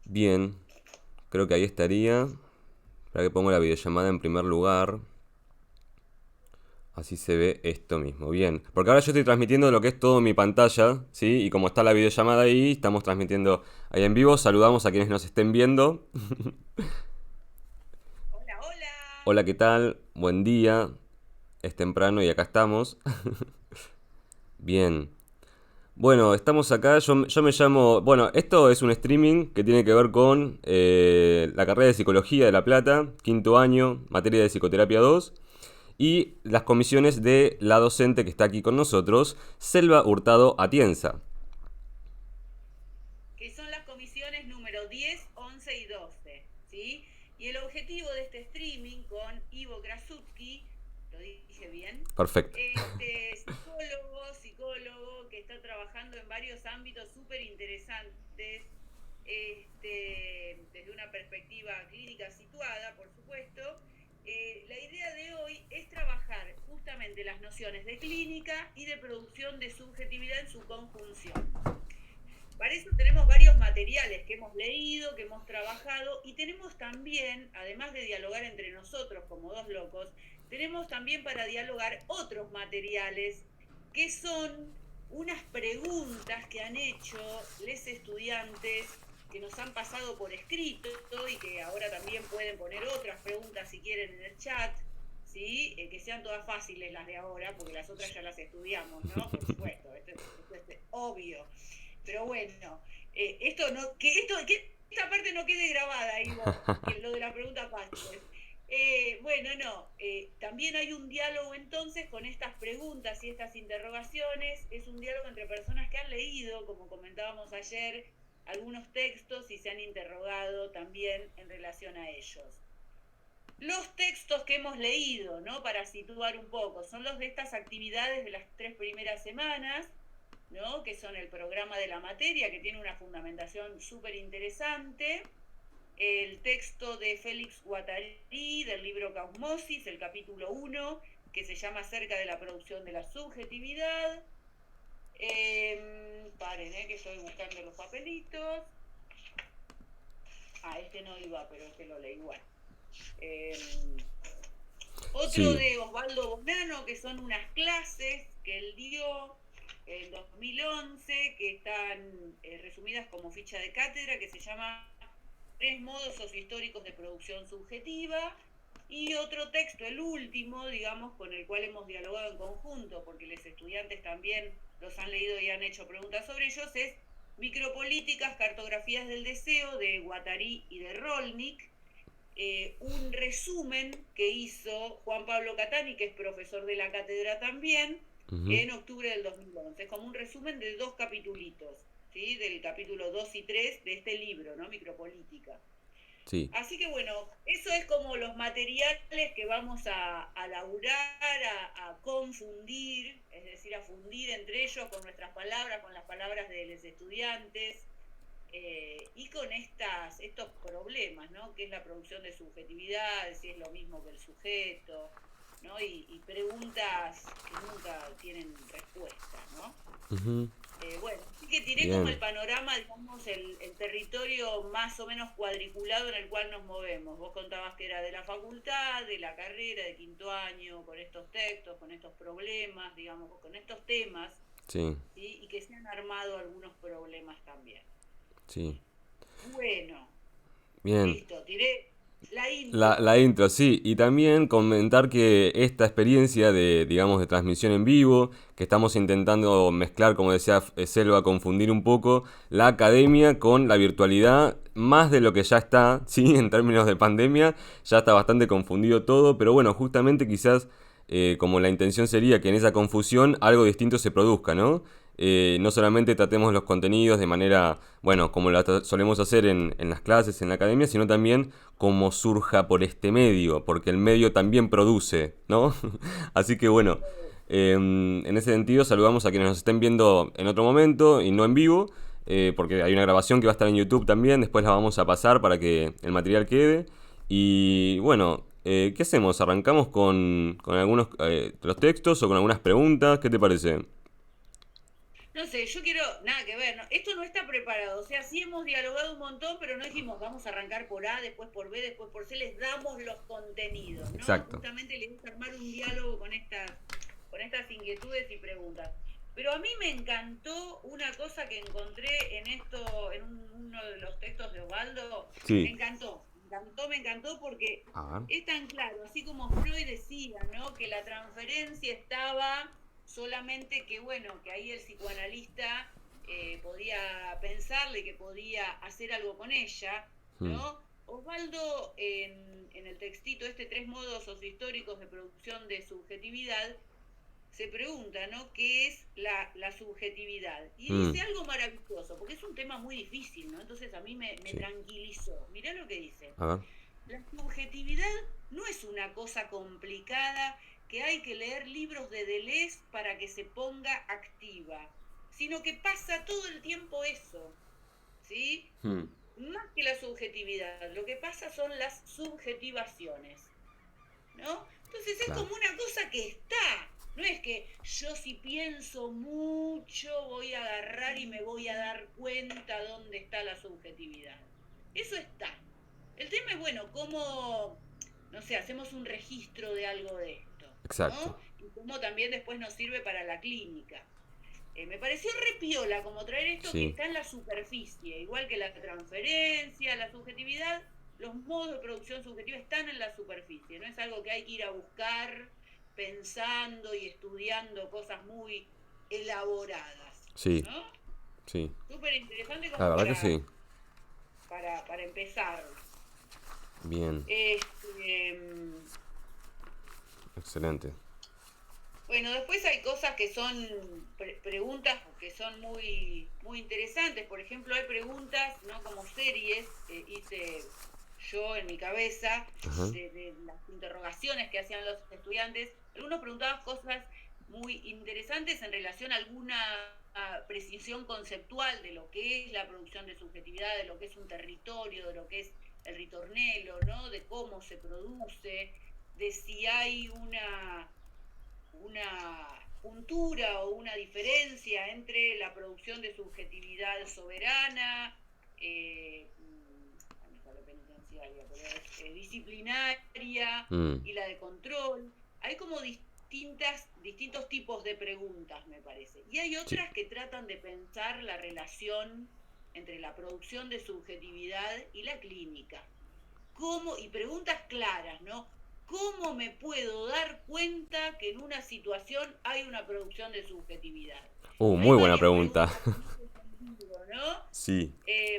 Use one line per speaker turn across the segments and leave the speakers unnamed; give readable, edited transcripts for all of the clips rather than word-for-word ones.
Bien, creo que ahí estaría. Para que pongo la videollamada en primer lugar. Así se ve esto mismo. Bien, porque ahora yo estoy transmitiendo lo que es todo mi pantalla, ¿sí? Y como está la videollamada ahí, estamos transmitiendo ahí en vivo. Saludamos a quienes nos estén viendo.
Hola, hola.
Hola, ¿qué tal? Buen día. Es temprano y acá estamos. Bien. Bueno, estamos acá. Yo me llamo. Bueno, esto es un streaming que tiene que ver con la carrera de Psicología de La Plata, quinto año, materia de Psicoterapia 2 y las comisiones de la docente que está aquí con nosotros, Selva Hurtado Atienza.
Que son las comisiones número 10, 11 y 12, ¿sí? Y el objetivo de este streaming con Ivo Krasutski, lo dije bien,
Perfecto.
psicólogo que está trabajando en varios ámbitos súper interesantes, desde una perspectiva clínica situada, por supuesto. La idea de hoy es trabajar justamente las nociones de clínica y de producción de subjetividad en su conjunción. Para eso tenemos varios materiales que hemos leído, que hemos trabajado y tenemos también, además de dialogar entre nosotros como dos locos, tenemos también para dialogar otros materiales que son unas preguntas que han hecho los estudiantes que nos han pasado por escrito y que ahora también pueden poner otras preguntas si quieren en el chat, ¿sí? Que sean todas fáciles las de ahora, porque las otras ya las estudiamos, ¿no? Por supuesto, esto es obvio. Pero bueno, que esta parte no quede grabada, Ivo, que lo de la pregunta fáciles. Bueno, no, también hay un diálogo entonces con estas preguntas y estas interrogaciones. Es un diálogo entre personas que han leído, como comentábamos ayer, algunos textos y se han interrogado también en relación a ellos. Los textos que hemos leído, ¿no? Para situar un poco, son los de estas actividades de las 3 primeras semanas, ¿no? Que son el programa de la materia, que tiene una fundamentación súper interesante, el texto de Félix Guattari del libro Causmosis, el capítulo 1, que se llama Acerca de la producción de la subjetividad. Paren, que estoy buscando los papelitos. Este no iba, pero este lo leí igual. Eh, Otro
Sí,
de Osvaldo Bonano, que son unas clases que él dio en 2011, que están resumidas como ficha de cátedra, que se llama Tres modos sociohistóricos de producción subjetiva. Y otro texto, el último, digamos, con el cual hemos dialogado en conjunto, porque los estudiantes también los han leído y han hecho preguntas sobre ellos, es Micropolíticas, cartografías del deseo, de Guattari y de Rolnik, un resumen que hizo Juan Pablo Catani, que es profesor de la cátedra también,
ujú,
en octubre del 2011. Es como un resumen de dos capitulitos, ¿sí? Del capítulo 2 y 3 de este libro, ¿no? Micropolítica.
sí.
Así que bueno, eso es como los materiales que vamos a laburar, a confundir, es decir, a fundir entre ellos con nuestras palabras, con las palabras de los estudiantes, y con estos problemas, ¿no? Que es la producción de subjetividad, si es lo mismo que el sujeto, ¿no? Y preguntas que nunca tienen respuesta, ¿no?
Ujú,
Bueno, así que tiré como el
bien.
panorama, digamos, el territorio más o menos cuadriculado en el cual nos movemos. Vos contabas que era de la facultad, de la carrera, de quinto año, con estos textos, con estos problemas, digamos, con estos temas,
Sí,
¿sí? Y que se han armado algunos problemas también.
sí.
Bueno,
Bien.
listo, tiré la
La
intro.
intro, sí, y también comentar que esta experiencia de, digamos, de transmisión en vivo, que estamos intentando mezclar, como decía Selva, confundir un poco la academia con la virtualidad, más de lo que ya está, sí, en términos de pandemia, ya está bastante confundido todo, pero bueno, justamente quizás como la intención sería que en esa confusión algo distinto se produzca, ¿no? No solamente tratemos los contenidos de manera, bueno, como la solemos hacer en las clases, en la academia, sino también como surja por este medio, porque el medio también produce, ¿no? Así que bueno, en ese sentido saludamos a quienes nos estén viendo en otro momento y no en vivo, porque hay una grabación que va a estar en YouTube también, después la vamos a pasar para que el material quede. Y bueno, ¿qué hacemos? ¿Arrancamos con algunos los textos o con algunas preguntas? ¿Qué te parece?
No sé, yo quiero, nada que ver, esto no está preparado, o sea, sí hemos dialogado un montón, pero no dijimos vamos a arrancar por A, después por B, después por C, les damos los contenidos, ¿no?
Exacto.
Justamente les gusta armar un diálogo con estas inquietudes y preguntas. Pero a mí me encantó una cosa que encontré uno de los textos de Osvaldo, me
Sí.
encantó, me encantó porque
A ver.
es tan claro, así como Freud decía, ¿no? Que la transferencia estaba solamente que, bueno, que ahí el psicoanalista podía pensarle que podía hacer algo con ella,
Mm.
¿no? Osvaldo, en el textito Tres modos sociohistóricos de producción de subjetividad, se pregunta, ¿no? ¿Qué es la subjetividad? Y
Mm.
dice algo maravilloso, porque es un tema muy difícil, ¿no? Entonces a mí me
Sí.
tranquilizó. Mirá lo que dice.
A ver.
La subjetividad no es una cosa complicada que hay que leer libros de Deleuze para que se ponga activa, sino que pasa todo el tiempo eso, ¿sí?
Mm.
Más que la subjetividad, lo que pasa son las subjetivaciones, ¿no? Entonces es
Claro.
como una cosa que está. No es que yo si pienso mucho voy a agarrar y me voy a dar cuenta dónde está la subjetividad. Eso está. El tema es, bueno, cómo, no sé, hacemos un registro de algo de esto,
Exacto.
¿no? Y cómo también después nos sirve para la clínica. Me pareció repiola como traer esto que
Sí.
está en la superficie, igual que la transferencia, la subjetividad, los modos de producción subjetiva están en la superficie, no es algo que hay que ir a buscar pensando y estudiando cosas muy elaboradas,
Sí.
¿no?
Sí.
Súper interesante
La
como
verdad que sí.
para empezar.
Bien.
Este,
Excelente.
Bueno, después hay cosas que son preguntas que son muy interesantes. Por ejemplo, hay preguntas, ¿no? Como series, hice yo en mi cabeza,
Ajá.
de las interrogaciones que hacían los estudiantes. Algunos preguntaban cosas muy interesantes en relación a alguna precisión conceptual de lo que es la producción de subjetividad, de lo que es un territorio, de lo que es el ritornelo, ¿no? De cómo se produce, de si hay una puntura o una diferencia entre la producción de subjetividad soberana, penitenciaria, pero es disciplinaria
Mm.
y la de control. Hay como distintos tipos de preguntas, me parece. Y hay
Sí.
otras que tratan de pensar la relación entre la producción de subjetividad y la clínica. ¿Cómo? Y preguntas claras, ¿no? ¿Cómo me puedo dar cuenta que en una situación hay una producción de subjetividad? Hay
Muy buena
varias
pregunta.
preguntas en ese sentido, ¿no?
Sí.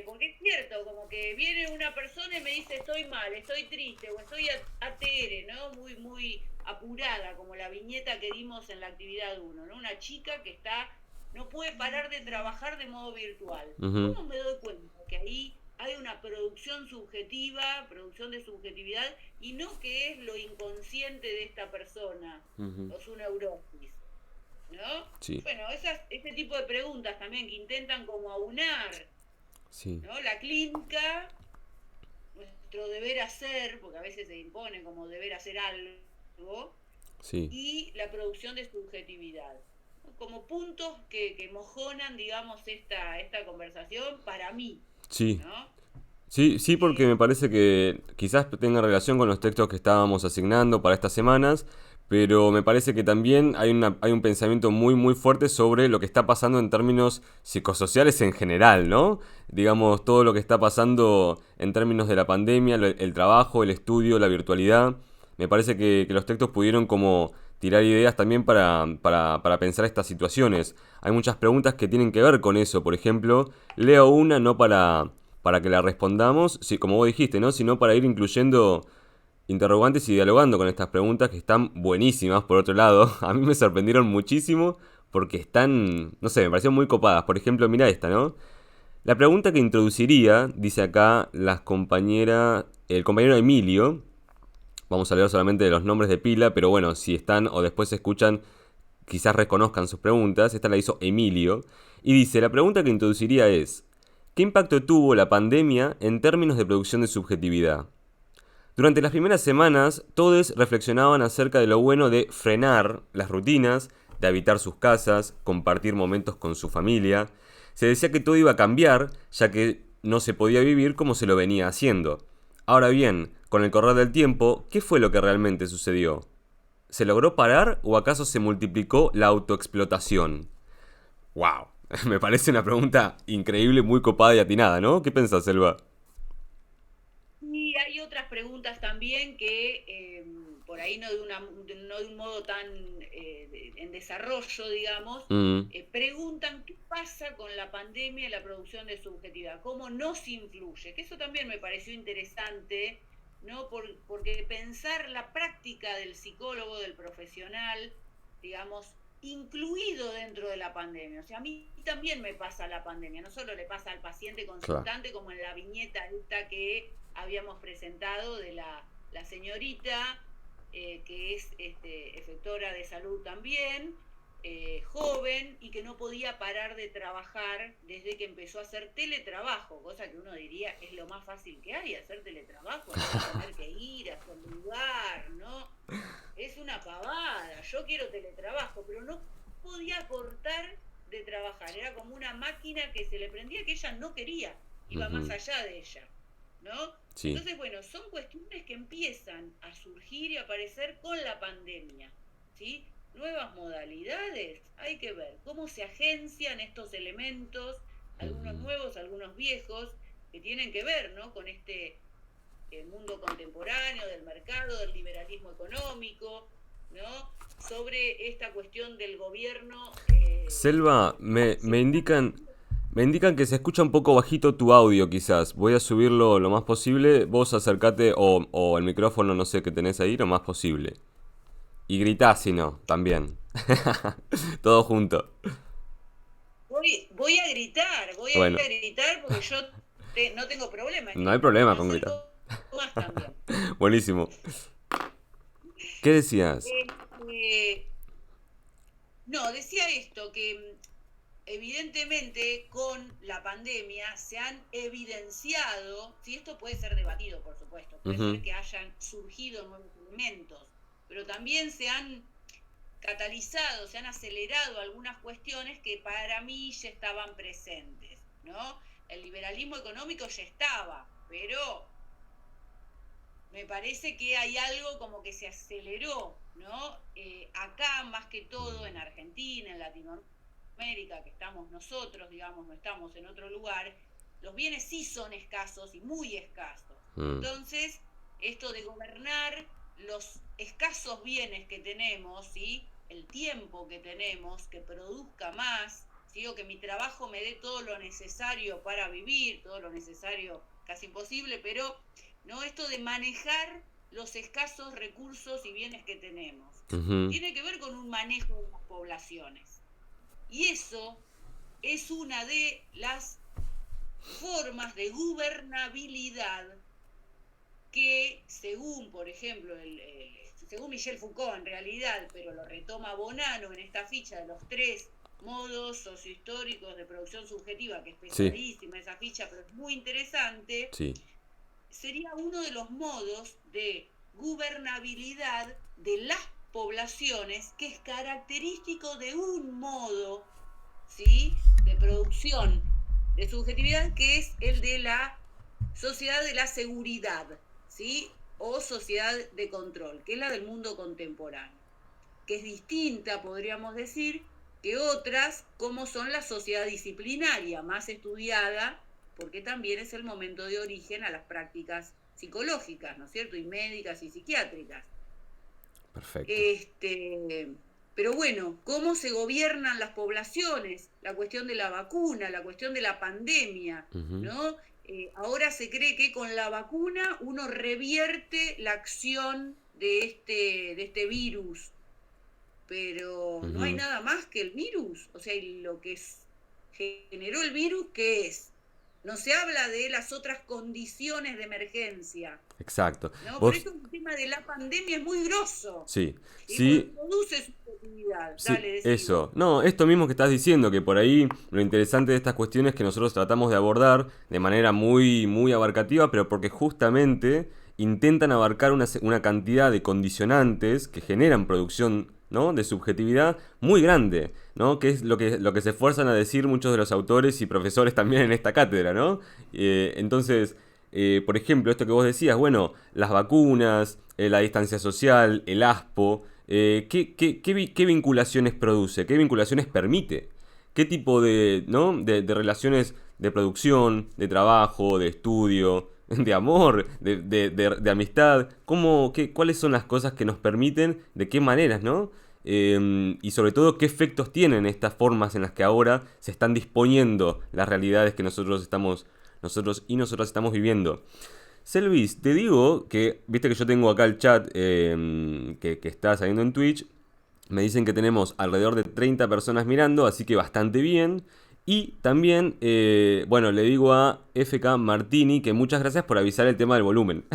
Porque es cierto, como que viene una persona y me dice estoy mal, estoy triste o estoy ATR, ¿no? Muy apurada, como la viñeta que dimos en la actividad 1, ¿no? Una chica que no puede parar de trabajar de modo virtual.
Ujú.
¿Cómo me doy cuenta que ahí hay una producción subjetiva, producción de subjetividad, y no que es lo inconsciente de esta persona,
Ujú.
o su neurosis, ¿no?
Sí.
Bueno, ese tipo de preguntas también que intentan como aunar,
Sí.
¿no? La clínica, nuestro deber hacer, porque a veces se impone como deber hacer algo,
Sí.
y la producción de subjetividad, ¿no? Como puntos que mojonan, digamos, esta conversación para mí,
Sí.
¿no?
Sí, sí, porque
Eh,
me parece que quizás tenga relación con los textos que estábamos asignando para estas semanas, pero me parece que también hay un pensamiento muy, muy fuerte sobre lo que está pasando en términos psicosociales en general, ¿no? Digamos, todo lo que está pasando en términos de la pandemia, el trabajo, el estudio, la virtualidad. Me parece que los textos pudieron como tirar ideas también para pensar estas situaciones. Hay muchas preguntas que tienen que ver con eso. Por ejemplo, leo una no para que la respondamos, sí, como vos dijiste, ¿no? Sino para ir incluyendo interrogantes y dialogando con estas preguntas que están buenísimas, por otro lado. A mí me sorprendieron muchísimo porque están, no sé, me parecieron muy copadas. Por ejemplo, mira esta, ¿no? La pregunta que introduciría, dice acá el compañero Emilio, vamos a leer solamente de los nombres de pila, pero bueno, si están o después se escuchan, quizás reconozcan sus preguntas. Esta la hizo Emilio. Y dice, la pregunta que introduciría es, ¿qué impacto tuvo la pandemia en términos de producción de subjetividad? Durante las primeras semanas, todos reflexionaban acerca de lo bueno de frenar las rutinas, de habitar sus casas, compartir momentos con su familia. Se decía que todo iba a cambiar, ya que no se podía vivir como se lo venía haciendo. Ahora bien, con el correr del tiempo, ¿qué fue lo que realmente sucedió? ¿Se logró parar o acaso se multiplicó la autoexplotación? ¡Wow! Me parece una pregunta increíble, muy copada y atinada, ¿no? ¿Qué pensás, Selva?
Y hay otras preguntas también que por ahí no de un modo tan en desarrollo, digamos,
Mm,
preguntan qué pasa con la pandemia y la producción de subjetividad, cómo nos influye, que eso también me pareció interesante, ¿no? Porque pensar la práctica del psicólogo, del profesional, digamos, incluido dentro de la pandemia. O sea, a mí también me pasa la pandemia, no solo le pasa al paciente
claro.
consultante como en la viñeta esta que habíamos presentado de la señorita que es efectora de salud también, joven y que no podía parar de trabajar desde que empezó a hacer teletrabajo, cosa que uno diría es lo más fácil que hay, hacer teletrabajo, no tener que ir a su lugar, ¿no? Es una pavada, yo quiero teletrabajo, pero no podía cortar de trabajar, era como una máquina que se le prendía que ella no quería, iba más
Ujú,
allá de ella, ¿no?
sí.
Entonces, bueno, son cuestiones que empiezan a surgir y a aparecer con la pandemia, ¿sí? Nuevas modalidades, hay que ver cómo se agencian estos elementos, algunos
Ujú.
nuevos, algunos viejos, que tienen que ver, ¿no? Con este mundo contemporáneo, del mercado, del liberalismo económico, ¿no? Sobre esta cuestión del gobierno
Selva,
central.
me indican que se escucha un poco bajito tu audio quizás. Voy a subirlo lo más posible. Vos acercate o el micrófono no sé qué tenés ahí lo más posible. Y gritá si no, también. Todo junto.
Voy
Bueno,
a gritar porque yo no tengo problema en
no hay
esto, ¿eh?
problema
Me
con gritar.
acerco más también.
Buenísimo. ¿Qué decías?
Este, no, decía esto, que evidentemente con la pandemia se han evidenciado, si esto puede ser debatido, por supuesto, puede
Ujú,
ser que hayan surgido nuevos elementos, pero también se han catalizado, se han acelerado algunas cuestiones que para mí ya estaban presentes, ¿no? El liberalismo económico ya estaba, pero me parece que hay algo como que se aceleró, ¿no? Acá, más que todo, en Argentina, en Latinoamérica, que estamos nosotros, digamos, no estamos en otro lugar, los bienes sí son escasos y muy escasos.
mm,
Entonces, esto de gobernar los escasos bienes que tenemos, ¿sí? El tiempo que tenemos, que produzca más, ¿sí? O que mi trabajo me dé todo lo necesario para vivir, todo lo necesario casi imposible, pero ¿no? Esto de manejar los escasos recursos y bienes que tenemos.
ujú,
Tiene que ver con un manejo de las poblaciones. Y eso es una de las formas de gubernabilidad que, según, por ejemplo, según Michel Foucault en realidad, pero lo retoma Bonanno en esta ficha de los tres modos sociohistóricos de producción subjetiva, que es
sí,
pesadísima esa ficha, pero es muy interesante,
sí.
sería uno de los modos de gubernabilidad de las poblaciones que es característico de un modo, ¿sí? De producción de subjetividad que es el de la sociedad de la seguridad, ¿sí? O sociedad de control, que es la del mundo contemporáneo, que es distinta, podríamos decir, que otras, como son la sociedad disciplinaria, más estudiada, porque también es el momento de origen a las prácticas psicológicas, ¿no es cierto? Y médicas y psiquiátricas.
Perfecto.
Este, pero bueno, ¿cómo se gobiernan las poblaciones? La cuestión de la vacuna, la cuestión de la pandemia,
Ujú,
¿no? Ahora se cree que con la vacuna uno revierte la acción de este virus, pero no hay
ujú.
nada más que el virus. O sea, lo que generó el virus, ¿qué es? No se habla de las otras condiciones de emergencia,
Exacto.
¿no? Por
Vos,
eso el tema de la pandemia es muy grosso,
sí,
¿sí? Porque
sí,
produce subjetividad.
sí,
Dale, decime.
eso. No, esto mismo que estás diciendo, que por ahí lo interesante de estas cuestiones es que nosotros tratamos de abordar de manera muy, muy abarcativa, pero porque justamente intentan abarcar una cantidad de condicionantes que generan producción ¿no? De subjetividad muy grande, ¿no? Que es lo que se esfuerzan a decir muchos de los autores y profesores también en esta cátedra, ¿no? Entonces, por ejemplo, esto que vos decías, bueno, las vacunas, la distancia social, el ASPO, ¿qué vinculaciones produce? ¿Qué vinculaciones permite? ¿Qué tipo de, ¿no? De relaciones de producción, de trabajo, de estudio, de amor, de amistad? ¿Cuáles son las cosas que nos permiten? ¿De qué maneras, no? Y sobre todo, ¿qué efectos tienen estas formas en las que ahora se están disponiendo las realidades que nosotros y nosotras estamos viviendo? Selvis, te digo que, viste que yo tengo acá el chat que está saliendo en Twitch. Me dicen que tenemos alrededor de 30 personas mirando, así que bastante bien. Y también, bueno, le digo a FK Martini que muchas gracias por avisar el tema del volumen,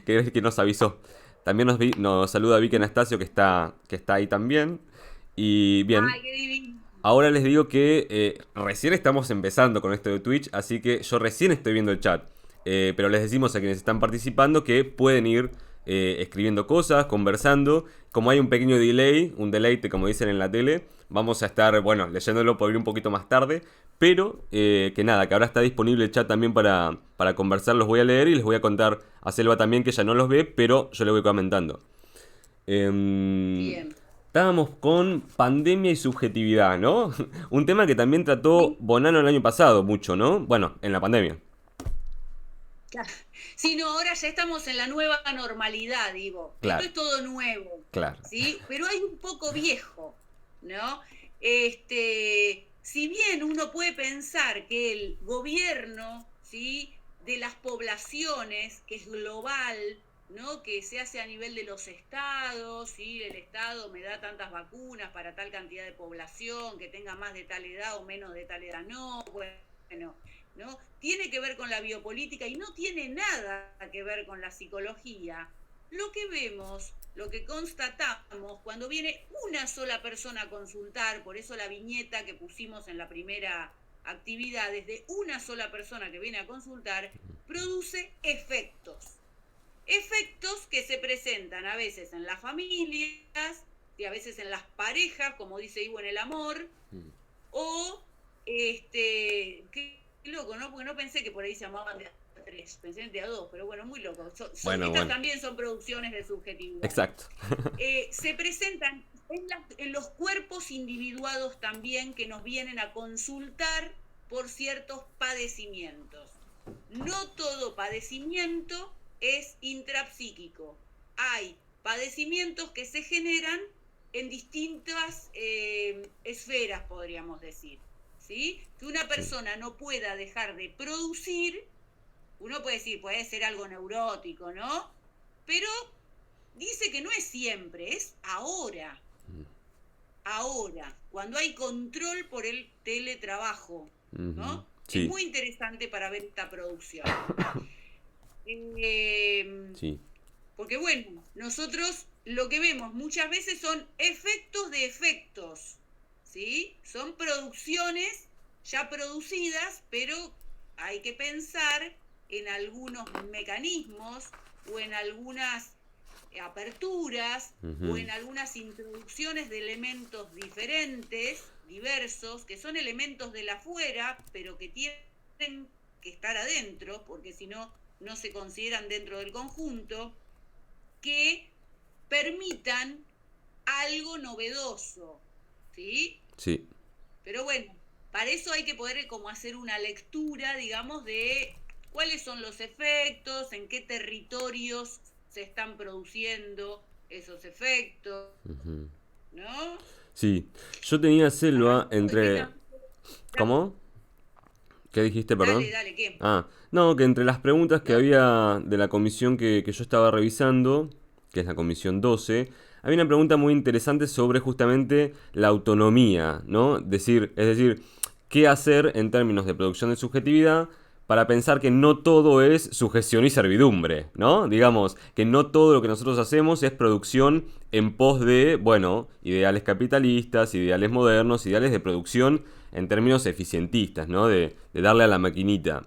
que nos avisó. También nos saluda Vicky Anastasio, que está ahí también. Y bien,
Ay, qué divino.
ahora les digo que recién estamos empezando con esto de Twitch, así que yo recién estoy viendo el chat. Pero les decimos a quienes están participando que pueden ir escribiendo cosas, conversando. Como hay un pequeño delay, un deleite como dicen en la tele, vamos a estar, bueno, leyéndolo por ir un poquito más tarde. Pero que nada, que ahora está disponible el chat también para conversar, los voy a leer y les voy a contar a Selva también que ella no los ve, pero yo le voy comentando.
Bien.
Estábamos con pandemia y subjetividad, ¿no? Un tema que también trató Bonanno el año pasado mucho, ¿no? Bueno, en la pandemia.
Claro. Sí, no, ahora ya estamos en la nueva normalidad, digo. Esto
Claro,
es todo nuevo,
claro.
¿sí? Pero hay un poco viejo, ¿no? Si bien uno puede pensar que el gobierno, ¿sí? De las poblaciones, que es global, ¿no? Que se hace a nivel de los estados, ¿sí? El estado me da tantas vacunas para tal cantidad de población, que tenga más de tal edad o menos de tal edad, no, bueno, ¿no? Tiene que ver con la biopolítica y no tiene nada que ver con la psicología. Lo que vemos, lo que constatamos cuando viene una sola persona a consultar, por eso la viñeta que pusimos en la primera actividad, desde una sola persona que viene a consultar, produce efectos. Efectos que se presentan a veces en las familias, y a veces en las parejas, como dice Ivo en el amor, o qué loco, ¿no? Porque no pensé que por ahí se llamaban de a tres, pensé en de a dos, pero bueno, muy loco.
Bueno,
Estas
bueno.
también son producciones de subjetividad.
Exacto.
Se presentan en los cuerpos individuados también que nos vienen a consultar por ciertos padecimientos. No todo padecimiento es intrapsíquico. Hay padecimientos que se generan en distintas esferas, podríamos decir. ¿Sí? Que una persona no pueda dejar de producir, uno puede decir, puede ser algo neurótico, ¿no? Pero dice que no es siempre, es ahora. Ahora, cuando hay control por el teletrabajo, ¿no?
Sí.
Es muy interesante para ver esta producción.
Sí.
Porque bueno, nosotros lo que vemos muchas veces son efectos de efectos, ¿sí? Son producciones ya producidas, pero hay que pensar en algunos mecanismos o en algunas aperturas o en algunas introducciones de elementos diferentes, diversos, que son elementos de la afuera, pero que tienen que estar adentro, porque si no, no se consideran dentro del conjunto, que permitan algo novedoso, ¿sí?
Sí.
Pero bueno, para eso hay que poder como hacer una lectura, digamos, de cuáles son los efectos, en qué territorios se están produciendo esos efectos, ¿no?
Sí. Yo tenía Selva entre... ¿Cómo? ¿Qué dijiste, perdón?
Dale, ¿qué?
Ah, no, que entre las preguntas que había de la comisión que yo estaba revisando, que es la comisión 12, había una pregunta muy interesante sobre justamente la autonomía, ¿no? Es decir, qué hacer en términos de producción de subjetividad para pensar que no todo es sujeción y servidumbre, ¿no? Digamos, que no todo lo que nosotros hacemos es producción en pos de, bueno, ideales capitalistas, ideales modernos, ideales de producción en términos eficientistas, ¿no? De darle a la maquinita.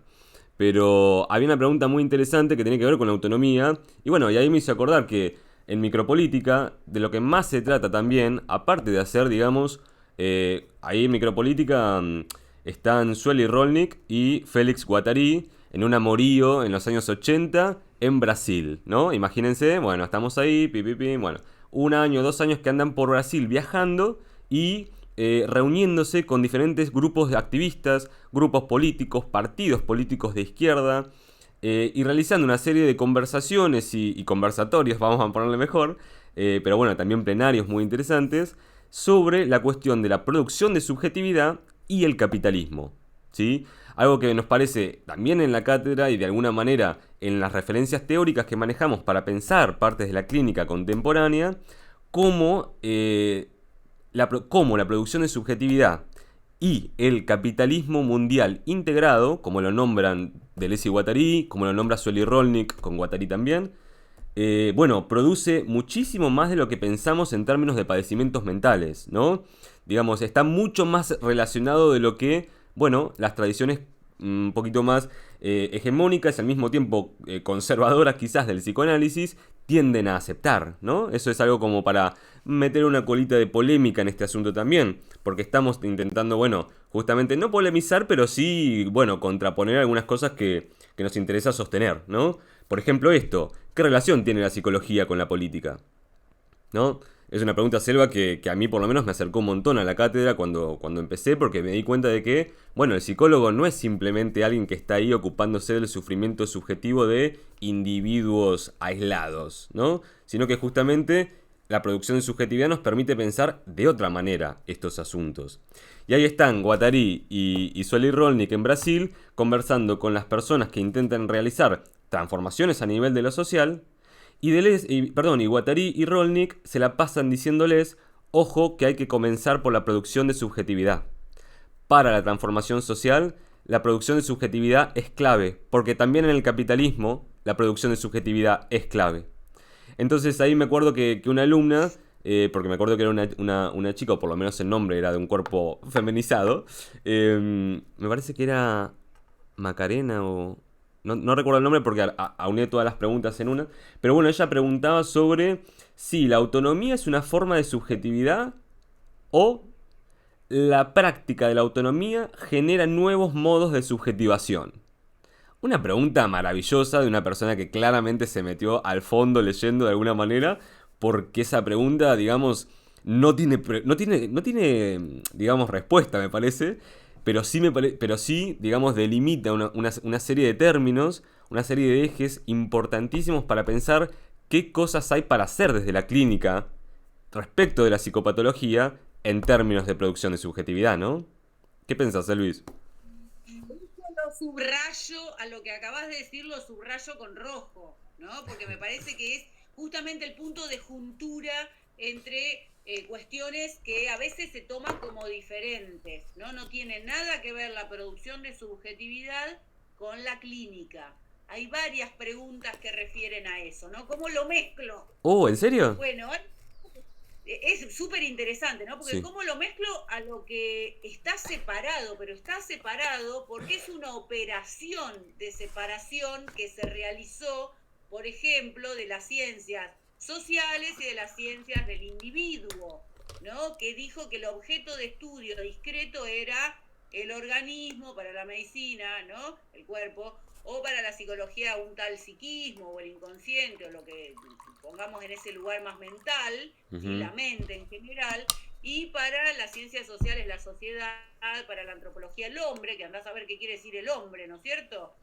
Pero había una pregunta muy interesante que tenía que ver con la autonomía. Y bueno, y ahí me hizo acordar que en micropolítica, de lo que más se trata también, aparte de hacer, digamos, ahí en micropolítica están Sueli Rolnik y Félix Guattari en un amorío en los años 80 en Brasil, ¿no? Imagínense, bueno, estamos ahí, bueno, un año, 2 años que andan por Brasil viajando y reuniéndose con diferentes grupos de activistas, grupos políticos, partidos políticos de izquierda, y realizando una serie de conversaciones y conversatorios, vamos a ponerle mejor, pero bueno, también plenarios muy interesantes, sobre la cuestión de la producción de subjetividad y el capitalismo, ¿sí? Algo que nos parece también en la cátedra y de alguna manera en las referencias teóricas que manejamos para pensar partes de la clínica contemporánea, como, cómo la producción de subjetividad y el capitalismo mundial integrado, como lo nombran Deleuze y Guattari, como lo nombra Sueli Rolnik con Guattari también, bueno, produce muchísimo más de lo que pensamos en términos de padecimientos mentales, ¿no? Digamos, está mucho más relacionado de lo que, bueno, las tradiciones un poquito más hegemónicas y al mismo tiempo conservadoras quizás del psicoanálisis tienden a aceptar, ¿no? Eso es algo como para meter una colita de polémica en este asunto también, porque estamos intentando, bueno, justamente no polemizar, pero sí, bueno, contraponer algunas cosas que nos interesa sostener, ¿no? Por ejemplo esto, ¿qué relación tiene la psicología con la política? ¿No? Es una pregunta, Selva, que a mí por lo menos me acercó un montón a la cátedra cuando empecé, porque me di cuenta de que, bueno, el psicólogo no es simplemente alguien que está ahí ocupándose del sufrimiento subjetivo de individuos aislados, ¿no? Sino que justamente la producción de subjetividad nos permite pensar de otra manera estos asuntos. Y ahí están Guattari y Sueli Rolnik en Brasil conversando con las personas que intentan realizar transformaciones a nivel de lo social. Y Guattari y Rolnik se la pasan diciéndoles, ojo que hay que comenzar por la producción de subjetividad. Para la transformación social, la producción de subjetividad es clave, porque también en el capitalismo la producción de subjetividad es clave. Entonces ahí me acuerdo que una alumna, porque me acuerdo que era una chica, o por lo menos el nombre era de un cuerpo feminizado, me parece que era Macarena o... No recuerdo el nombre porque auné todas las preguntas en una. Pero bueno, ella preguntaba sobre si la autonomía es una forma de subjetividad o la práctica de la autonomía genera nuevos modos de subjetivación. Una pregunta maravillosa de una persona que claramente se metió al fondo leyendo de alguna manera, porque esa pregunta, digamos, no tiene digamos, respuesta, me parece, pero sí, digamos, delimita una serie de términos, una serie de ejes importantísimos para pensar qué cosas hay para hacer desde la clínica respecto de la psicopatología en términos de producción de subjetividad, ¿no? ¿Qué pensás, Luis?
Lo subrayo, a lo que acabas de decir, lo subrayo con rojo, ¿no? Porque me parece que es justamente el punto de juntura entre cuestiones que a veces se toman como diferentes, ¿no? No tiene nada que ver la producción de subjetividad con la clínica. Hay varias preguntas que refieren a eso, ¿no? ¿Cómo lo mezclo?
Oh, ¿en serio?
Bueno, es súper interesante, ¿no? Porque
Sí.
cómo lo mezclo a lo que está separado, pero está separado porque es una operación de separación que se realizó, por ejemplo, de las ciencias sociales y de las ciencias del individuo, ¿no? Que dijo que el objeto de estudio discreto era el organismo para la medicina, ¿no? El cuerpo, o para la psicología un tal psiquismo o el inconsciente o lo que pongamos en ese lugar más mental, ¿sí? La mente en general, y para las ciencias sociales la sociedad, para la antropología el hombre, que andás a ver qué quiere decir el hombre, ¿no es cierto?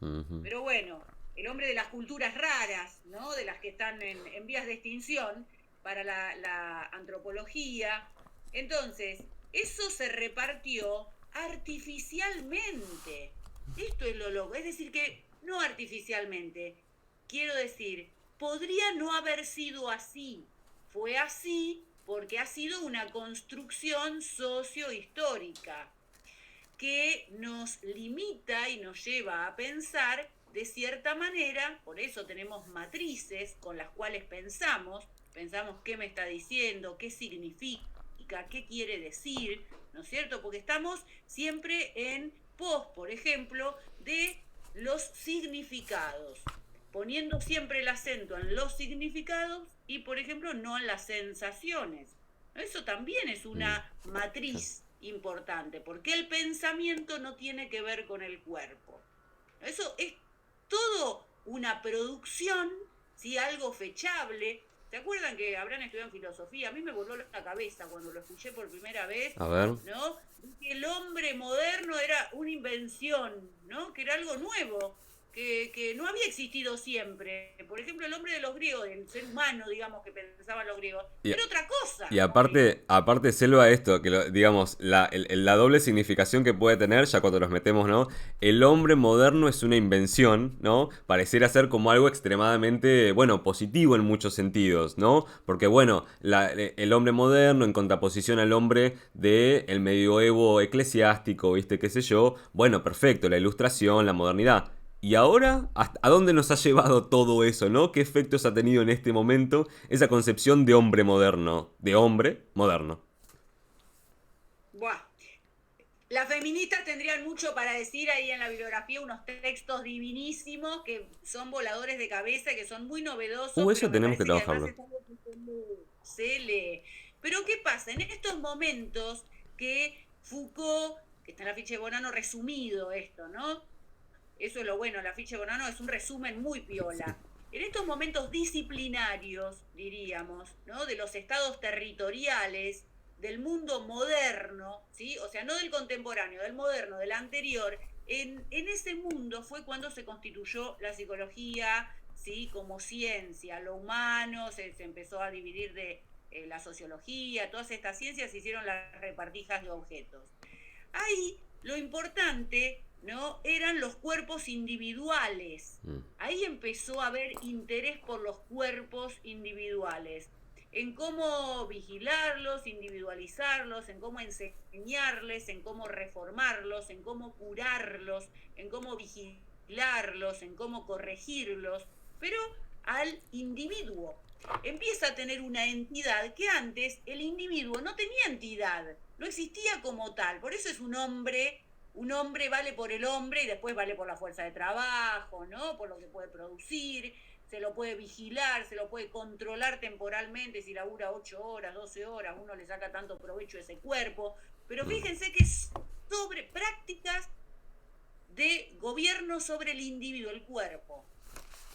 Pero bueno, el hombre de las culturas raras, ¿no? De las que están en vías de extinción, para la antropología. Entonces, eso se repartió artificialmente. Esto es lo loco, es decir que no artificialmente, quiero decir, podría no haber sido así, fue así porque ha sido una construcción sociohistórica que nos limita y nos lleva a pensar de cierta manera, por eso tenemos matrices con las cuales pensamos qué me está diciendo, qué significa, qué quiere decir, ¿no es cierto? Porque estamos siempre en pos, por ejemplo, de los significados. poniendo siempre el acento en los significados y, por ejemplo, no en las sensaciones. Eso también es una matriz importante, porque el pensamiento no tiene que ver con el cuerpo. Eso es todo una producción, ¿sí? Algo fechable. ¿Se acuerdan que habrán estudiado en filosofía? A mí me voló la cabeza cuando lo escuché por primera vez,
A ver.
¿no? Que el hombre moderno era una invención, ¿no? Que era algo nuevo, que no había existido siempre. Por ejemplo, el hombre de los griegos, el ser humano, digamos, que pensaban los griegos,
Y,
era otra cosa.
y aparte, Selva, esto, que digamos, la doble significación que puede tener, ya cuando nos metemos, ¿no? El hombre moderno es una invención, ¿no? Pareciera ser como algo extremadamente, bueno, positivo en muchos sentidos, ¿no? Porque, bueno, el hombre moderno en contraposición al hombre del medioevo eclesiástico, ¿viste? Qué sé yo. Bueno, perfecto, la ilustración, la modernidad. ¿Y ahora? ¿A dónde nos ha llevado todo eso, no? ¿Qué efectos ha tenido en este momento esa concepción de hombre moderno? De hombre moderno.
Buah. Las feministas tendrían mucho para decir ahí en la bibliografía, unos textos divinísimos que son voladores de cabeza, que son muy novedosos,
Eso
pero me
tenemos que
parece que además
trabajarlo.
es algo que se lee. Pero ¿qué pasa? En estos momentos que Foucault, que está en la ficha de Bonanno resumido esto, ¿no? Eso es lo bueno, la ficha de Bonanno es un resumen muy piola. En estos momentos disciplinarios, diríamos, ¿no? De los estados territoriales, del mundo moderno, ¿sí? O sea, no del contemporáneo, del moderno, del anterior, en ese mundo fue cuando se constituyó la psicología, ¿sí? Como ciencia, lo humano, se empezó a dividir de la sociología, todas estas ciencias se hicieron las repartijas de objetos. Ahí lo importante, ¿no? Eran los cuerpos individuales. Ahí empezó a haber interés por los cuerpos individuales, en cómo vigilarlos, individualizarlos, en cómo enseñarles, en cómo reformarlos, en cómo curarlos, en cómo vigilarlos, en cómo corregirlos, pero al individuo. Empieza a tener una entidad que antes el individuo no tenía entidad, no existía como tal, por eso es un hombre vale por el hombre y después vale por la fuerza de trabajo, ¿no? Por lo que puede producir, se lo puede vigilar, se lo puede controlar temporalmente, si labura 8 horas, 12 horas, uno le saca tanto provecho a ese cuerpo, pero fíjense que es sobre prácticas de gobierno sobre el individuo, el cuerpo.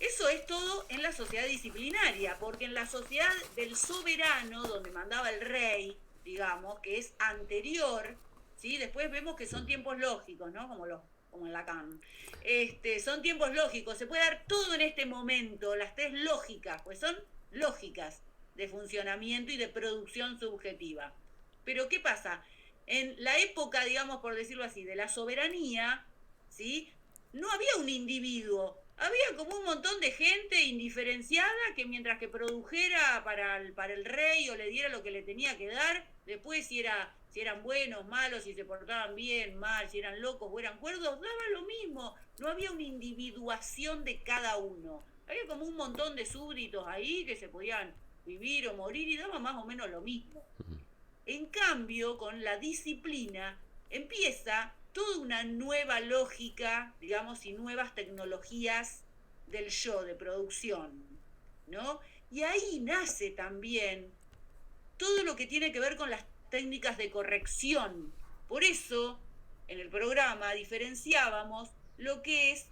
Eso es todo en la sociedad disciplinaria, porque en la sociedad del soberano, donde mandaba el rey, digamos, que es anterior, ¿sí? Después vemos que son tiempos lógicos, ¿no? Como en Lacan. Son tiempos lógicos, se puede dar todo en este momento, las tres lógicas, pues son lógicas de funcionamiento y de producción subjetiva. Pero ¿qué pasa? En la época, digamos, por decirlo así, de la soberanía, ¿sí? No había un individuo, había como un montón de gente indiferenciada que mientras que produjera para el rey o le diera lo que le tenía que dar, después si eran buenos, malos, si se portaban bien, mal, si eran locos o eran cuerdos, daba lo mismo. No había una individuación de cada uno. Había como un montón de súbditos ahí que se podían vivir o morir y daba más o menos lo mismo. En cambio, con la disciplina empieza toda una nueva lógica, digamos, y nuevas tecnologías del yo, de producción, ¿no? Y ahí nace también todo lo que tiene que ver con las técnicas de corrección. Por eso, en el programa diferenciábamos lo que es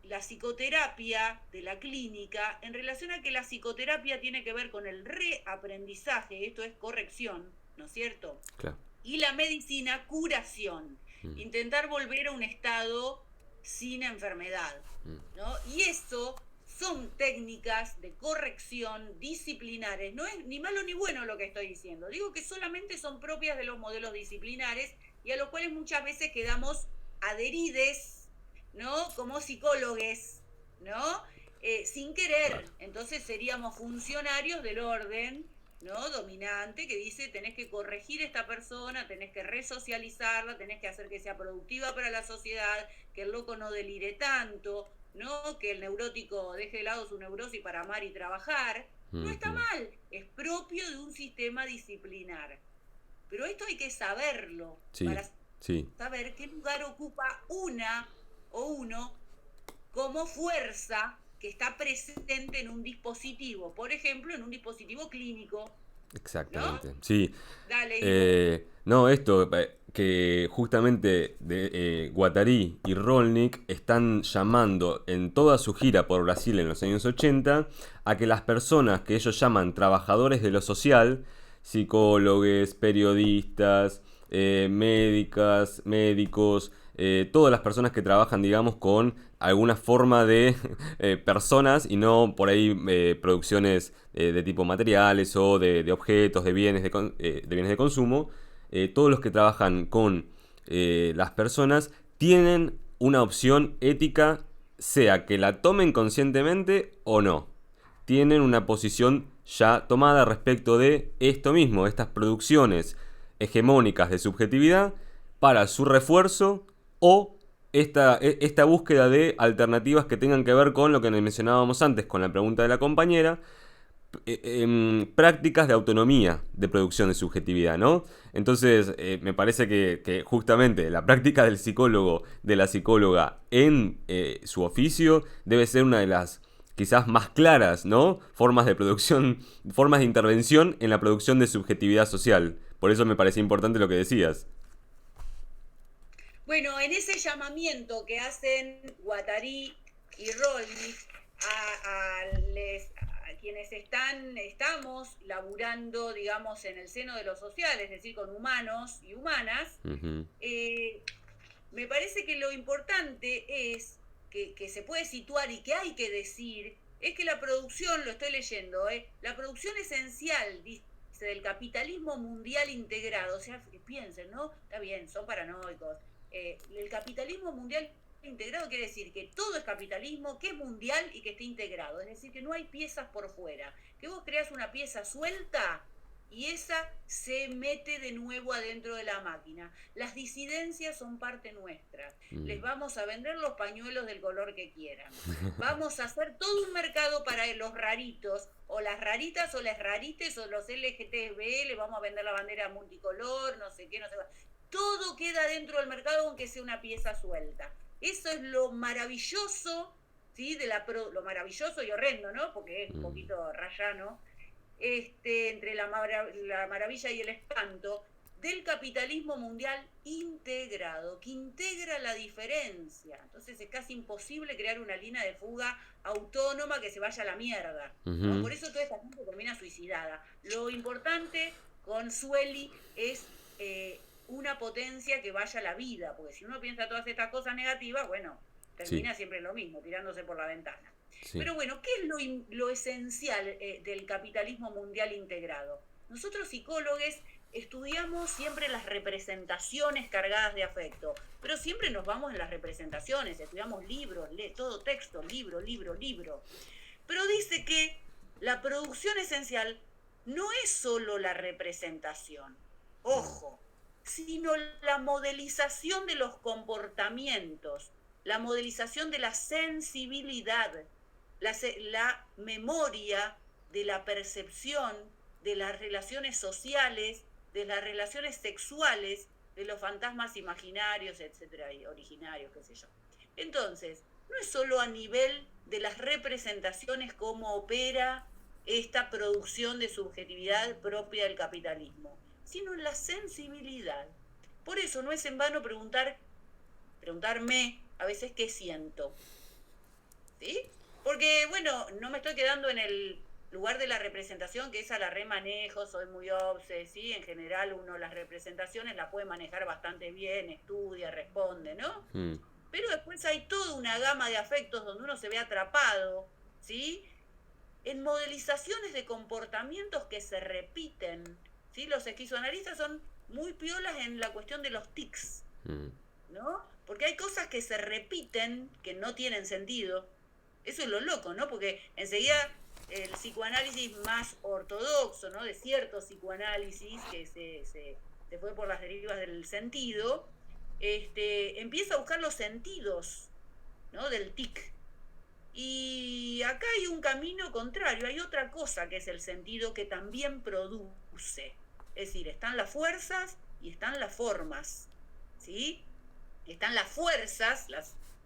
la psicoterapia de la clínica en relación a que la psicoterapia tiene que ver con el reaprendizaje, esto es corrección, ¿no es cierto?
Claro.
Y la medicina, curación, intentar volver a un estado sin enfermedad, ¿no? Y eso son técnicas de corrección disciplinares. No es ni malo ni bueno lo que estoy diciendo. Digo que solamente son propias de los modelos disciplinares y a los cuales muchas veces quedamos adherides, ¿no? Como psicólogos, ¿no? Sin querer. Entonces seríamos funcionarios del orden, ¿no? Dominante, que dice tenés que corregir a esta persona, tenés que resocializarla, tenés que hacer que sea productiva para la sociedad, que el loco no delire tanto, ¿no? Que el neurótico deje de lado su neurosis para amar y trabajar. No está mal, es propio de un sistema disciplinar. Pero esto hay que saberlo, para saber qué lugar ocupa una o uno como fuerza que está presente en un dispositivo, por ejemplo, en un dispositivo clínico,
Exactamente,
¿no?
sí.
Dale, Ivo.
No, esto, que justamente Guattari y Rolnik están llamando en toda su gira por Brasil en los años 80 a que las personas que ellos llaman trabajadores de lo social, psicólogos, periodistas, médicos, todas las personas que trabajan, digamos, con alguna forma de personas y no por ahí producciones de tipo materiales o de objetos, de bienes de consumo, todos los que trabajan con las personas tienen una opción ética, sea que la tomen conscientemente o no. Tienen una posición ya tomada respecto de esto mismo, estas producciones hegemónicas de subjetividad para su refuerzo o esta búsqueda de alternativas que tengan que ver con lo que mencionábamos antes, con la pregunta de la compañera, prácticas de autonomía de producción de subjetividad, ¿no? Entonces, me parece que justamente la práctica del psicólogo, de la psicóloga en su oficio, debe ser una de las quizás más claras, ¿no? Formas de producción, formas de intervención en la producción de subjetividad social. Por eso me parece importante lo que decías.
Bueno, en ese llamamiento que hacen Guattari y Rolnik a quienes estamos laburando, digamos, en el seno de lo social, es decir, con humanos y humanas,
Ujú.
me parece que lo importante es que se puede situar y que hay que decir, es que la producción, lo estoy leyendo, la producción esencial, dice, del capitalismo mundial integrado, o sea, piensen, ¿no? Está bien, son paranoicos. El capitalismo mundial integrado quiere decir que todo es capitalismo, que es mundial y que esté integrado. Es decir, que no hay piezas por fuera. Que vos creas una pieza suelta y esa se mete de nuevo adentro de la máquina. Las disidencias son parte nuestra. Les vamos a vender los pañuelos del color que quieran. Vamos a hacer todo un mercado para los raritos, o las raritas, o las rarites, o los LGTB, les vamos a vender la bandera multicolor, no sé qué, no sé qué. Todo queda dentro del mercado aunque sea una pieza suelta. Eso es lo maravilloso, ¿sí? Lo maravilloso y horrendo, ¿no? Porque es un poquito rayano, entre la maravilla y el espanto del capitalismo mundial integrado, que integra la diferencia. Entonces es casi imposible crear una línea de fuga autónoma que se vaya a la mierda, ¿no?
Ujú.
Por eso toda esta gente termina suicidada. Lo importante con Sueli es una potencia que vaya a la vida, porque si uno piensa todas estas cosas negativas, bueno,
Sí,
termina siempre lo mismo, tirándose por la ventana.
sí.
Pero bueno, ¿qué es lo esencial del capitalismo mundial integrado? Nosotros psicólogos estudiamos siempre las representaciones cargadas de afecto, pero siempre nos vamos en las representaciones, estudiamos libros, todo texto, libro, libro, libro. Pero dice que la producción esencial no es solo la representación, ojo, sino la modelización de los comportamientos, la modelización de la sensibilidad, la memoria de la percepción, de las relaciones sociales, de las relaciones sexuales, de los fantasmas imaginarios, etcétera, y originarios, qué sé yo. Entonces, no es solo a nivel de las representaciones cómo opera esta producción de subjetividad propia del capitalismo, sino en la sensibilidad. Por eso no es en vano preguntarme a veces qué siento, ¿sí? Porque, bueno, no me estoy quedando en el lugar de la representación, que esa la remanejo, soy muy obse, ¿sí? En general uno las representaciones la puede manejar bastante bien, estudia, responde, ¿no?
Mm.
Pero después hay toda una gama de afectos donde uno se ve atrapado, ¿sí? En modelizaciones de comportamientos que se repiten, ¿sí? Los esquizoanalistas son muy piolas en la cuestión de los tics,
Mm.
¿no? Porque hay cosas que se repiten, que no tienen sentido. Eso es lo loco, ¿no? Porque enseguida el psicoanálisis más ortodoxo, ¿no? De cierto psicoanálisis que se fue por las derivas del sentido, empieza a buscar los sentidos, ¿no? Del tic. Y acá hay un camino contrario, hay otra cosa que es el sentido que también produce. Es decir, están las fuerzas y están las formas, ¿sí? Están las fuerzas,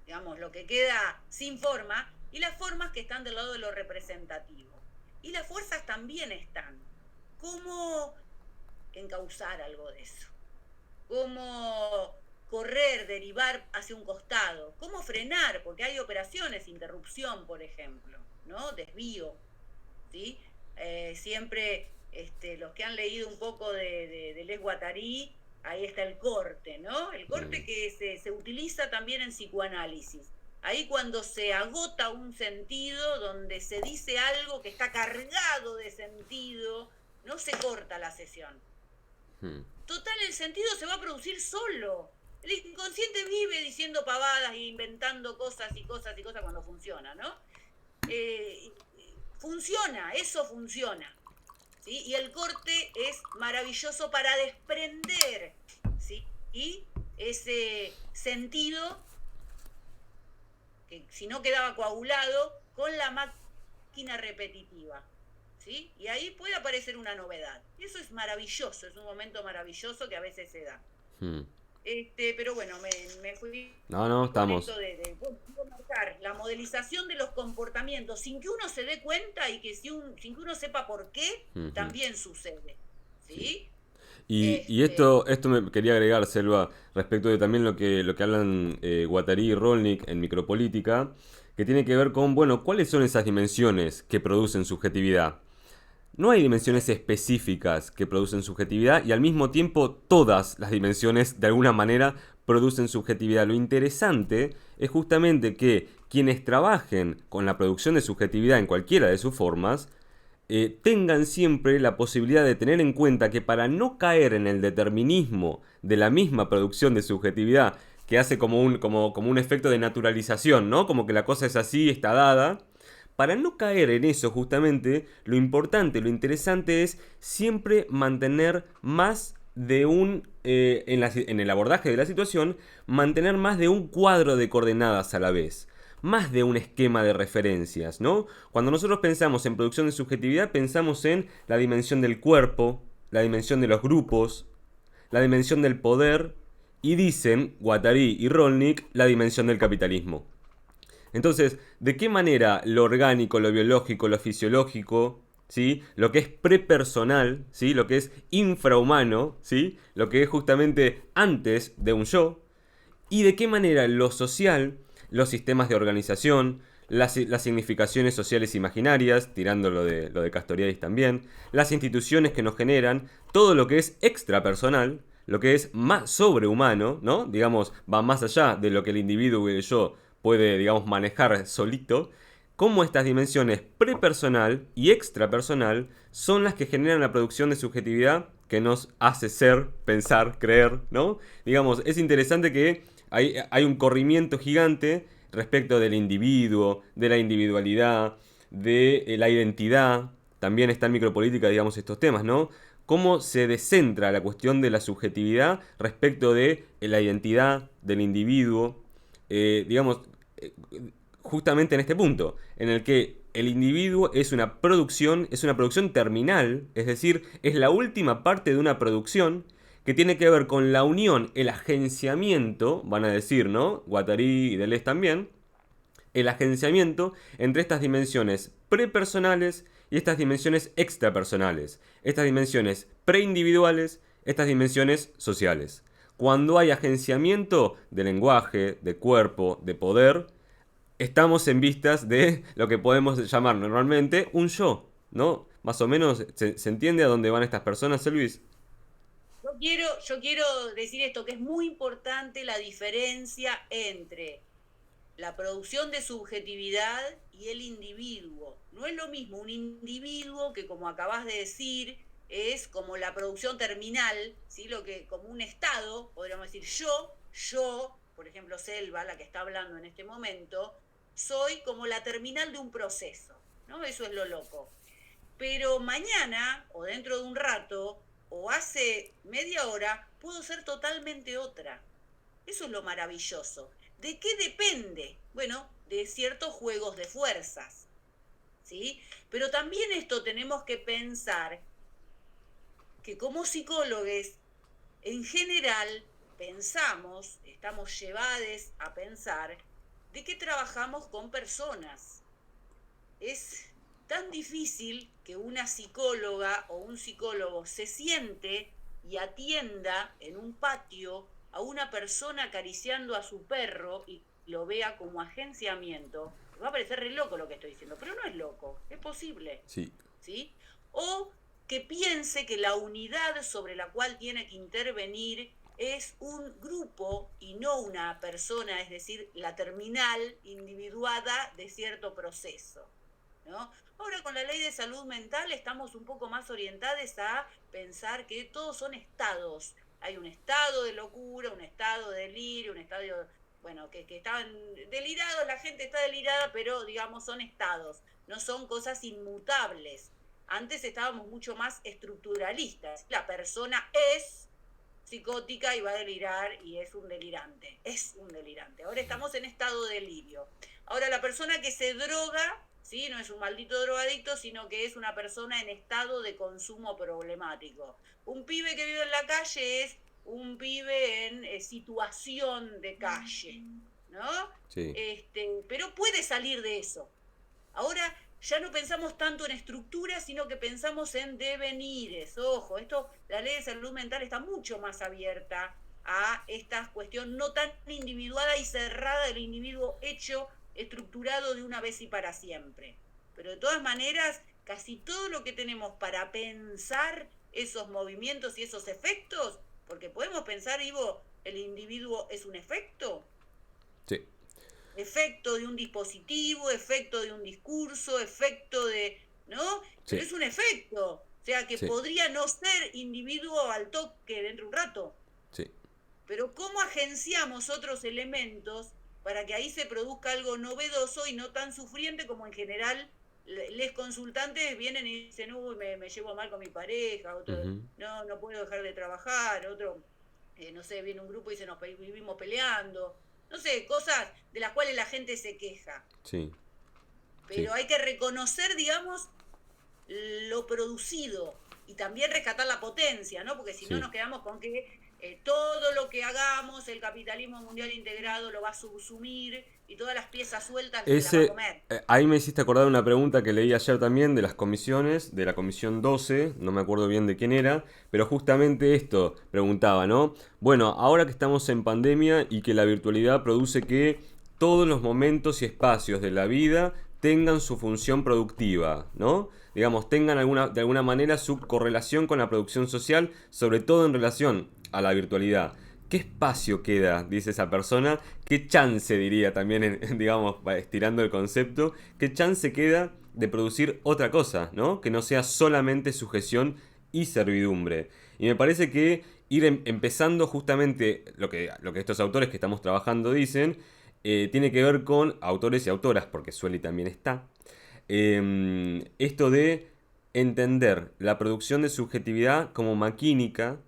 digamos, lo que queda sin forma, y las formas que están del lado de lo representativo. Y las fuerzas también están. ¿Cómo encauzar algo de eso? ¿Cómo correr, derivar hacia un costado? ¿Cómo frenar? Porque hay operaciones, interrupción, por ejemplo, ¿no? Desvío, ¿sí? Siempre los que han leído un poco de Les Guattari, ahí está el corte, ¿no? El corte que se utiliza también en psicoanálisis. Ahí cuando se agota un sentido, donde se dice algo que está cargado de sentido, no se corta la sesión. Total, el sentido se va a producir solo. El inconsciente vive diciendo pavadas e inventando cosas y cosas y cosas cuando funciona, ¿no? Funciona, eso funciona, ¿sí? Y el corte es maravilloso para desprender, ¿sí? Y ese sentido, que si no quedaba coagulado, con la máquina repetitiva, ¿sí? Y ahí puede aparecer una novedad. Y eso es maravilloso, es un momento maravilloso que a veces se da. Pero bueno, me fui.
No, estamos.
De marcar la modelización de los comportamientos sin que uno se dé cuenta y que sin que uno sepa por qué, también sucede, ¿sí?
Y esto me quería agregar, Selva, respecto de también lo que hablan Guattari y Rolnik en Micropolítica, que tiene que ver con, bueno, ¿cuáles son esas dimensiones que producen subjetividad? No hay dimensiones específicas que producen subjetividad y al mismo tiempo todas las dimensiones de alguna manera producen subjetividad. Lo interesante es justamente que quienes trabajen con la producción de subjetividad en cualquiera de sus formas tengan siempre la posibilidad de tener en cuenta que para no caer en el determinismo de la misma producción de subjetividad, que hace como un efecto de naturalización, ¿no? Como que la cosa es así, está dada. Para no caer en eso justamente, lo importante, lo interesante es siempre mantener más de en el abordaje de la situación, mantener más de un cuadro de coordenadas a la vez. Más de un esquema de referencias, ¿no? Cuando nosotros pensamos en producción de subjetividad, pensamos en la dimensión del cuerpo, la dimensión de los grupos, la dimensión del poder y dicen, Guattari y Rolnik, la dimensión del capitalismo. Entonces, ¿de qué manera lo orgánico, lo biológico, lo fisiológico, ¿sí? Lo que es prepersonal, ¿sí? Lo que es infrahumano, ¿sí? Lo que es justamente antes de un yo, y de qué manera lo social, los sistemas de organización, las significaciones sociales imaginarias, tirando lo de Castoriadis también, las instituciones que nos generan, todo lo que es extrapersonal, lo que es más sobrehumano, ¿no? Digamos, va más allá de lo que el individuo y el yo puede, digamos, manejar solito, cómo estas dimensiones prepersonal y extrapersonal son las que generan la producción de subjetividad que nos hace ser, pensar, creer, ¿no? Digamos, es interesante que hay un corrimiento gigante respecto del individuo, de la individualidad, de la identidad. También está en Micropolítica, digamos, estos temas, ¿no? Cómo se descentra la cuestión de la subjetividad respecto de la identidad del individuo, digamos, justamente en este punto, en el que el individuo es una producción terminal, es decir, es la última parte de una producción que tiene que ver con la unión, el agenciamiento, van a decir, ¿no? Guattari y Deleuze también, el agenciamiento entre estas dimensiones prepersonales y estas dimensiones extrapersonales, estas dimensiones preindividuales, estas dimensiones sociales. Cuando hay agenciamiento de lenguaje, de cuerpo, de poder, estamos en vistas de lo que podemos llamar normalmente un yo, ¿no? Más o menos, ¿se entiende a dónde van estas personas, Luis?
Yo quiero decir esto, que es muy importante la diferencia entre la producción de subjetividad y el individuo. No es lo mismo un individuo que, como acabas de decir, es como la producción terminal, ¿sí? Lo que, como un estado, podríamos decir yo, por ejemplo, Selva, la que está hablando en este momento, soy como la terminal de un proceso, ¿no? Eso es lo loco. Pero mañana, o dentro de un rato, o hace media hora, puedo ser totalmente otra. Eso es lo maravilloso. ¿De qué depende? Bueno, de ciertos juegos de fuerzas, ¿sí? Pero también esto tenemos que pensar que como psicólogos, en general, estamos llevados a pensar de que trabajamos con personas. Es tan difícil que una psicóloga o un psicólogo se siente y atienda en un patio a una persona acariciando a su perro y lo vea como agenciamiento. Me va a parecer re loco lo que estoy diciendo, pero no es loco, es posible.
Sí.
¿Sí? O que piense que la unidad sobre la cual tiene que intervenir es un grupo y no una persona, es decir, la terminal individuada de cierto proceso, ¿no? Ahora con la ley de salud mental estamos un poco más orientados a pensar que todos son estados. Hay un estado de locura, un estado de delirio, un estado, bueno, que estaban delirados, la gente está delirada, pero digamos son estados, no son cosas inmutables. Antes estábamos mucho más estructuralistas. La persona es psicótica y va a delirar y es un delirante. Es un delirante. Ahora estamos en estado de delirio. Ahora la persona que se droga, ¿sí? No es un maldito drogadicto, sino que es una persona en estado de consumo problemático. Un pibe que vive en la calle es un pibe en situación de calle, ¿no?
Sí.
Pero puede salir de eso. Ahora ya no pensamos tanto en estructuras, sino que pensamos en devenires. Ojo, la ley de salud mental está mucho más abierta a esta cuestión no tan individuada y cerrada del individuo hecho, estructurado de una vez y para siempre. Pero de todas maneras, casi todo lo que tenemos para pensar esos movimientos y esos efectos, porque podemos pensar, Ivo, el individuo es un efecto.
Sí.
Efecto de un dispositivo, efecto de un discurso, efecto de... ¿no? Pero
Sí.
es un efecto. O sea, que
Sí.
podría no ser individuo al toque dentro de un rato.
Sí.
Pero ¿cómo agenciamos otros elementos para que ahí se produzca algo novedoso y no tan sufriente como en general les consultantes vienen y dicen, uy, me llevo mal con mi pareja, otro, no puedo dejar de trabajar, otro, no sé, viene un grupo y dice, nos vivimos peleando, no sé, cosas de las cuales la gente se queja.
Sí.
Pero hay que reconocer, digamos, lo producido y también rescatar la potencia, ¿no? Porque si no nos quedamos con que todo lo que hagamos, el capitalismo mundial integrado lo va a subsumir y todas las piezas sueltas se las va a comer.
Ahí me hiciste acordar una pregunta que leí ayer también de las comisiones, de la comisión 12, no me acuerdo bien de quién era, pero justamente esto preguntaba, ¿no? Bueno, ahora que estamos en pandemia y que la virtualidad produce que todos los momentos y espacios de la vida tengan su función productiva, ¿no? Digamos, tengan de alguna manera su correlación con la producción social, sobre todo en relación a la virtualidad. ¿Qué espacio queda, dice esa persona? ¿Qué chance, diría también, digamos, estirando el concepto, qué chance queda de producir otra cosa, ¿no? Que no sea solamente sujeción y servidumbre? Y me parece que ir empezando justamente lo que estos autores que estamos trabajando dicen, tiene que ver con autores y autoras, porque Sueli también está. Esto de entender la producción de subjetividad como maquínica,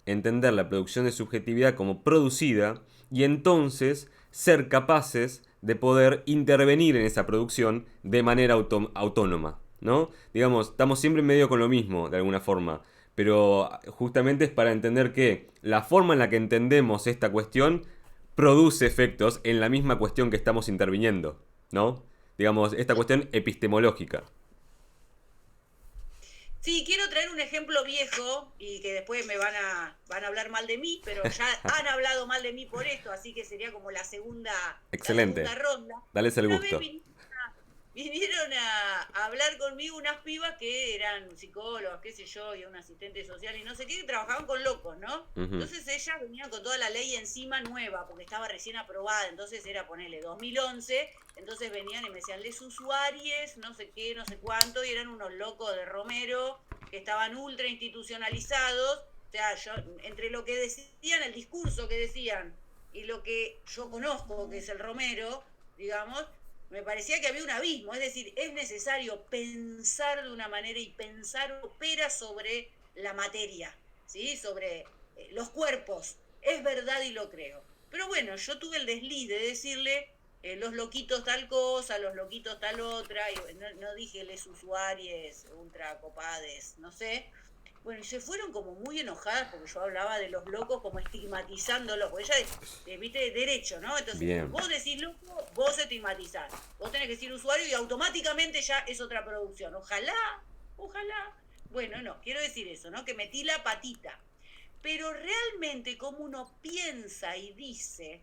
entender la producción de subjetividad como producida y entonces ser capaces de poder intervenir en esa producción de manera autónoma, ¿no? Digamos, estamos siempre medio con lo mismo, de alguna forma, pero justamente es para entender que la forma en la que entendemos esta cuestión produce efectos en la misma cuestión que estamos interviniendo, ¿no? Digamos, esta cuestión epistemológica.
Sí, quiero traer un ejemplo viejo y que después me van a hablar mal de mí, pero ya han hablado mal de mí por esto, así que sería como
Excelente.
la segunda ronda.
Dales el
Una
gusto.
vez vinieron a hablar conmigo unas pibas que eran psicólogas, qué sé yo, y un asistente social y no sé qué, que trabajaban con locos, ¿no? Entonces ellas venían con toda la ley encima nueva, porque estaba recién aprobada, entonces era, ponerle 2011, entonces venían y me decían, les usuarios, no sé qué, no sé cuánto, y eran unos locos de Romero, que estaban ultra institucionalizados, o sea, yo, entre lo que decían, el discurso que decían, y lo que yo conozco, que es el Romero, digamos, me parecía que había un abismo, es decir, es necesario pensar de una manera y pensar opera sobre la materia, ¿sí? Sobre los cuerpos, es verdad y lo creo. Pero bueno, yo tuve el desliz de decirle los loquitos tal cosa, los loquitos tal otra, y no dije les usuarios ultra copades, no sé, Bueno, y se fueron como muy enojadas porque yo hablaba de los locos como estigmatizándolos, porque ella, viste, derecho, ¿no? Entonces,
Bien.
vos decís loco, vos estigmatizás. Vos tenés que decir usuario y automáticamente ya es otra producción. Ojalá, ojalá. Bueno, no, quiero decir eso, ¿no? Que metí la patita. Pero realmente como uno piensa y dice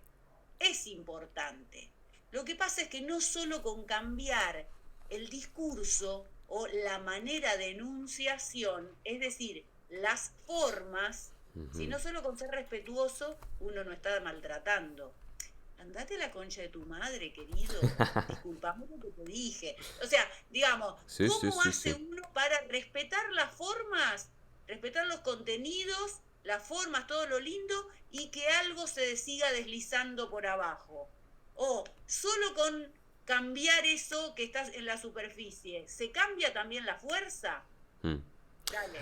es importante. Lo que pasa es que no solo con cambiar el discurso o la manera de enunciación, es decir, las formas,
Ujú.
sino solo con ser respetuoso, uno no está maltratando. Andate a la concha de tu madre, querido. Disculpame lo que te dije. O sea, digamos,
Sí, sí,
¿cómo
sí,
hace
sí.
uno para respetar las formas, respetar los contenidos, las formas, todo lo lindo, y que algo se siga deslizando por abajo? O solo con cambiar eso que está en la superficie, ¿se cambia también la fuerza?
Mm.
Dale.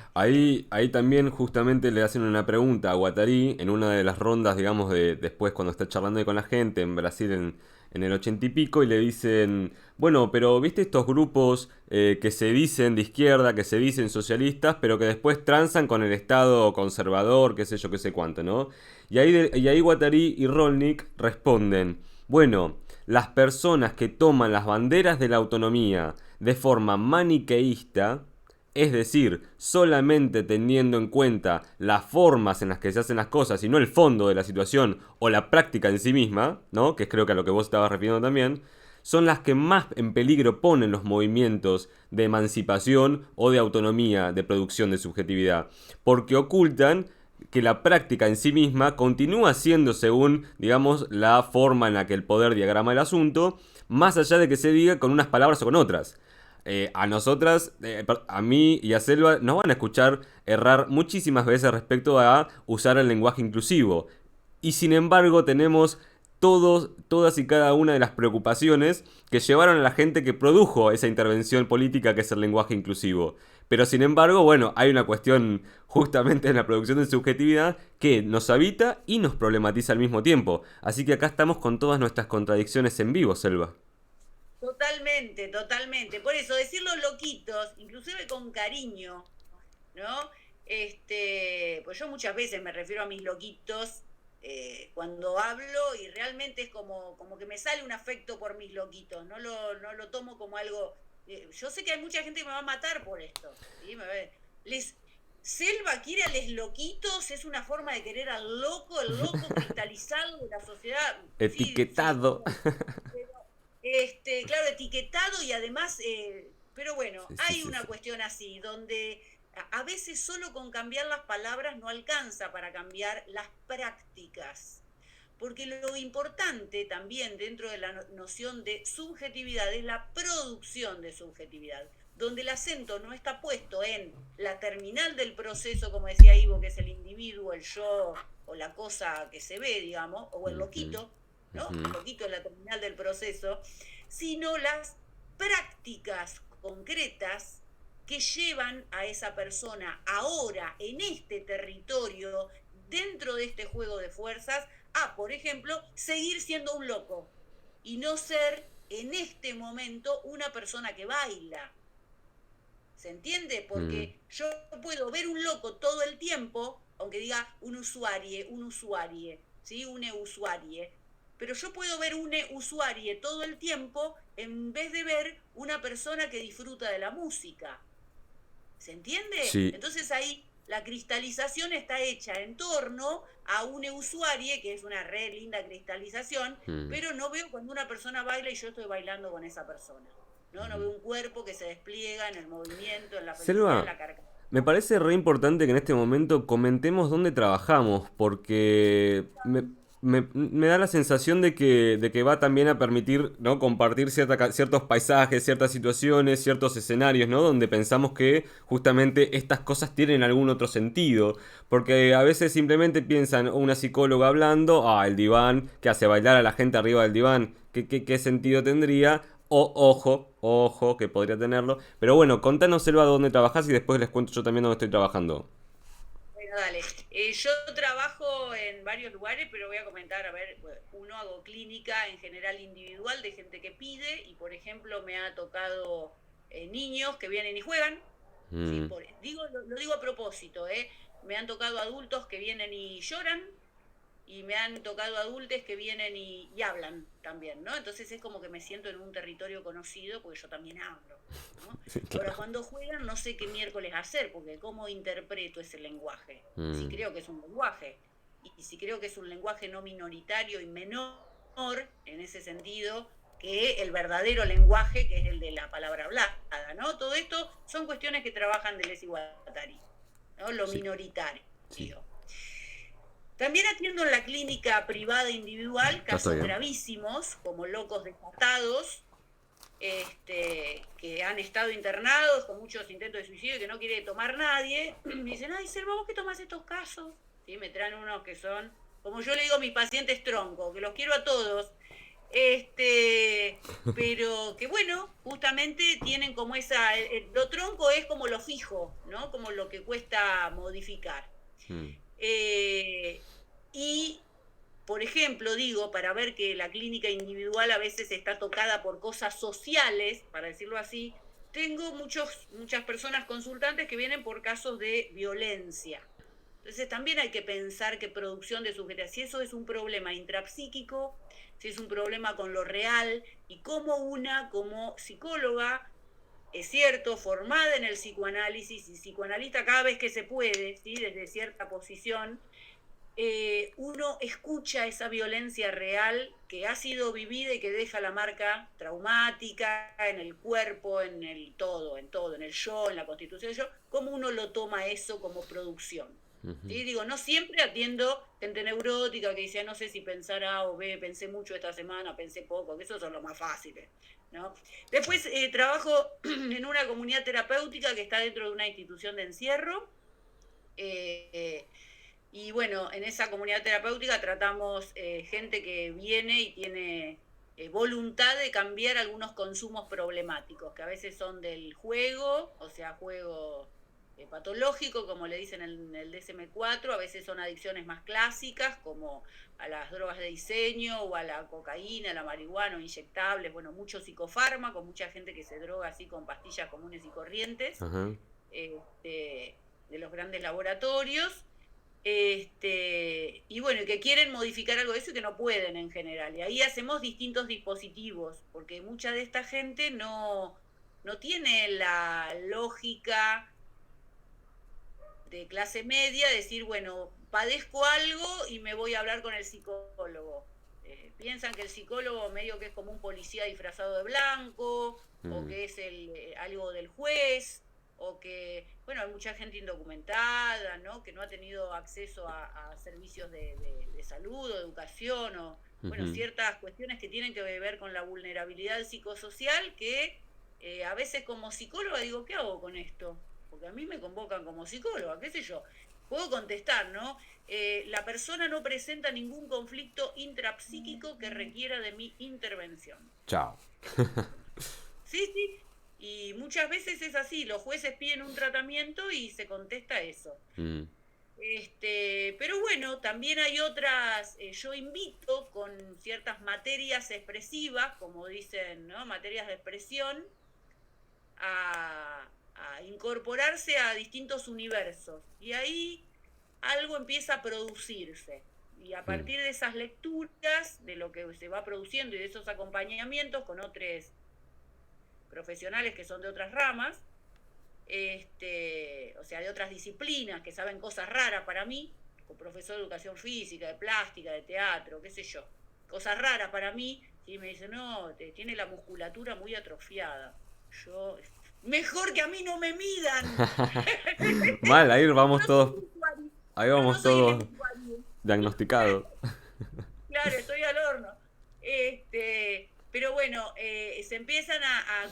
Ahí también justamente le hacen una pregunta a Guattari en una de las rondas, digamos, de después cuando está charlando ahí con la gente en Brasil en el 80 y pico, y le dicen, bueno, pero ¿viste estos grupos que se dicen de izquierda, que se dicen socialistas, pero que después transan con el Estado conservador, qué sé yo, qué sé cuánto, ¿no? Y ahí Guattari y Rolnik responden, bueno, las personas que toman las banderas de la autonomía de forma maniqueísta, es decir, solamente teniendo en cuenta las formas en las que se hacen las cosas y no el fondo de la situación o la práctica en sí misma, ¿no? Que es creo que a lo que vos estabas refiriendo también, son las que más en peligro ponen los movimientos de emancipación o de autonomía, de producción de subjetividad, porque ocultan que la práctica en sí misma continúa siendo según, digamos, la forma en la que el poder diagrama el asunto, más allá de que se diga con unas palabras o con otras. A nosotras, a mí y a Selva, nos van a escuchar errar muchísimas veces respecto a usar el lenguaje inclusivo. Y sin embargo tenemos todas y cada una de las preocupaciones que llevaron a la gente que produjo esa intervención política que es el lenguaje inclusivo. Pero sin embargo, bueno, hay una cuestión justamente en la producción de subjetividad que nos habita y nos problematiza al mismo tiempo. Así que acá estamos con todas nuestras contradicciones en vivo, Selva.
Totalmente, totalmente. Por eso, decir los loquitos, inclusive con cariño, ¿no? Pues yo muchas veces me refiero a mis loquitos cuando hablo y realmente es como que me sale un afecto por mis loquitos, no lo tomo como algo... yo sé que hay mucha gente que me va a matar por esto, ¿sí? Les, Selva quiere a les loquitos, es una forma de querer al loco, el loco cristalizado de la sociedad. Sí, sí,
Etiquetado.
pero, claro, etiquetado y además, pero bueno,
Sí, sí,
hay
sí,
una
sí.
cuestión así, donde a veces solo con cambiar las palabras no alcanza para cambiar las prácticas. Porque lo importante también dentro de la noción de subjetividad es la producción de subjetividad, donde el acento no está puesto en la terminal del proceso, como decía Ivo, que es el individuo, el yo o la cosa que se ve, digamos, o el
Ujú,
loquito, ¿no?
ujú.
El loquito es la terminal del proceso, sino las prácticas concretas que llevan a esa persona ahora en este territorio, dentro de este juego de fuerzas, a, por ejemplo, seguir siendo un loco y no ser en este momento una persona que baila. ¿Se entiende?
Mm.
Porque yo puedo ver un loco todo el tiempo, aunque diga un usuarie, ¿sí? Une usuarie. Pero yo puedo ver un usuarie todo el tiempo en vez de ver una persona que disfruta de la música. ¿Se entiende?
Sí.
Entonces ahí la cristalización está hecha en torno a un usuario, que es una re linda cristalización,
Mm.
pero no veo cuando una persona baila y yo estoy bailando con esa persona. No veo un cuerpo que se despliega en el movimiento, en la felicidad, en
Selva,
la carcajada.
me parece re importante que en este momento comentemos dónde trabajamos, porque me da la sensación de que va también a permitir, ¿no? Compartir ciertos paisajes, ciertas situaciones, ciertos escenarios, ¿no? Donde pensamos que justamente estas cosas tienen algún otro sentido. Porque a veces simplemente piensan, una psicóloga hablando, el diván, que hace bailar a la gente arriba del diván, ¿qué sentido tendría? O, ojo, que podría tenerlo. Pero bueno, contanos, Selva, dónde trabajás y después les cuento yo también dónde estoy trabajando.
Bueno, dale. Yo trabajo en varios lugares, pero voy a comentar, a ver, uno hago clínica en general individual de gente que pide y por ejemplo me ha tocado niños que vienen y juegan, ¿sí?
Mm.
Lo digo a propósito, ¿eh? Me han tocado adultos que vienen y lloran, y me han tocado adultos que vienen y hablan también, ¿no? Entonces es como que me siento en un territorio conocido porque yo también hablo, ¿no?
Sí,
Ahora,
claro.
cuando juegan no sé qué miércoles hacer, porque ¿cómo interpreto ese lenguaje? Si
Mm.
creo que es un lenguaje, y si creo que es un lenguaje no minoritario y menor, en ese sentido, que el verdadero lenguaje, que es el de la palabra hablada, ¿no? Todo esto son cuestiones que trabajan Deleuze y Guattari, ¿no? Lo
Sí,
minoritario,
sí.
digo. También atiendo en la clínica privada individual
Ya está
casos
bien.
gravísimos, como locos desatados, que han estado internados con muchos intentos de suicidio y que no quiere tomar nadie. Me dicen, ay, Selva, ¿vos qué tomás estos casos? ¿Sí? Me traen unos que son, como yo le digo a mis pacientes tronco, que los quiero a todos, pero que bueno, justamente tienen como lo tronco es como lo fijo, ¿no? Como lo que cuesta modificar.
Mm.
Eh, y, por ejemplo, digo, para ver que la clínica individual a veces está tocada por cosas sociales, para decirlo así, tengo muchas personas consultantes que vienen por casos de violencia. Entonces también hay que pensar que producción de subjetividad, si eso es un problema intrapsíquico, si es un problema con lo real, y cómo una, como psicóloga, es cierto, formada en el psicoanálisis y psicoanalista cada vez que se puede, ¿sí? Desde cierta posición, uno escucha esa violencia real que ha sido vivida y que deja la marca traumática en el cuerpo, en todo, en el yo, en la constitución del yo, cómo uno lo toma eso como producción.
Ujú.
¿Sí? Digo, no siempre atiendo gente neurótica que dice, no sé si pensar A o B, pensé mucho esta semana, pensé poco, que esos son los más fáciles, ¿no? Después trabajo en una comunidad terapéutica que está dentro de una institución de encierro, eh, y bueno, en esa comunidad terapéutica tratamos gente que viene y tiene voluntad de cambiar algunos consumos problemáticos, que a veces son del juego, o sea, juego patológico, como le dicen en el DSM-4, a veces son adicciones más clásicas, como a las drogas de diseño o a la cocaína, a la marihuana o inyectables, bueno, mucho psicofármaco, mucha gente que se droga así con pastillas comunes y corrientes,
Ajá.
de los grandes laboratorios, y bueno, que quieren modificar algo de eso y que no pueden en general. Y ahí hacemos distintos dispositivos, porque mucha de esta gente no tiene la lógica de clase media, decir, bueno, padezco algo y me voy a hablar con el psicólogo. Piensan que el psicólogo medio que es como un policía disfrazado de blanco, o
Mm.
que es algo del juez, o que, bueno, hay mucha gente indocumentada, ¿no? Que no ha tenido acceso a servicios de salud o educación, o, bueno,
Ujú.
ciertas cuestiones que tienen que ver con la vulnerabilidad psicosocial que a veces como psicóloga digo, ¿qué hago con esto? Porque a mí me convocan como psicóloga, qué sé yo. Puedo contestar, ¿no? La persona no presenta ningún conflicto intrapsíquico que requiera de mi intervención.
Chao.
Sí, sí. Y muchas veces es así, los jueces piden un tratamiento y se contesta eso.
Mm.
Pero bueno, también hay otras, yo invito con ciertas materias expresivas, como dicen, ¿no? Materias de expresión, a incorporarse a distintos universos. Y ahí algo empieza a producirse. Y a
Mm.
partir de esas lecturas, de lo que se va produciendo y de esos acompañamientos con otros profesionales que son de otras ramas, o sea, de otras disciplinas que saben cosas raras para mí, con profesor de educación física, de plástica, de teatro, qué sé yo, cosas raras para mí, y me dicen, no, tiene la musculatura muy atrofiada. Yo, mejor que a mí no me midan.
Mal, ahí
Yo
vamos
no soy
todos.
el usuario.
Ahí
Yo no
vamos
soy el
todos
usuario.
diagnosticados.
Claro, estoy al horno. Pero bueno, se empiezan a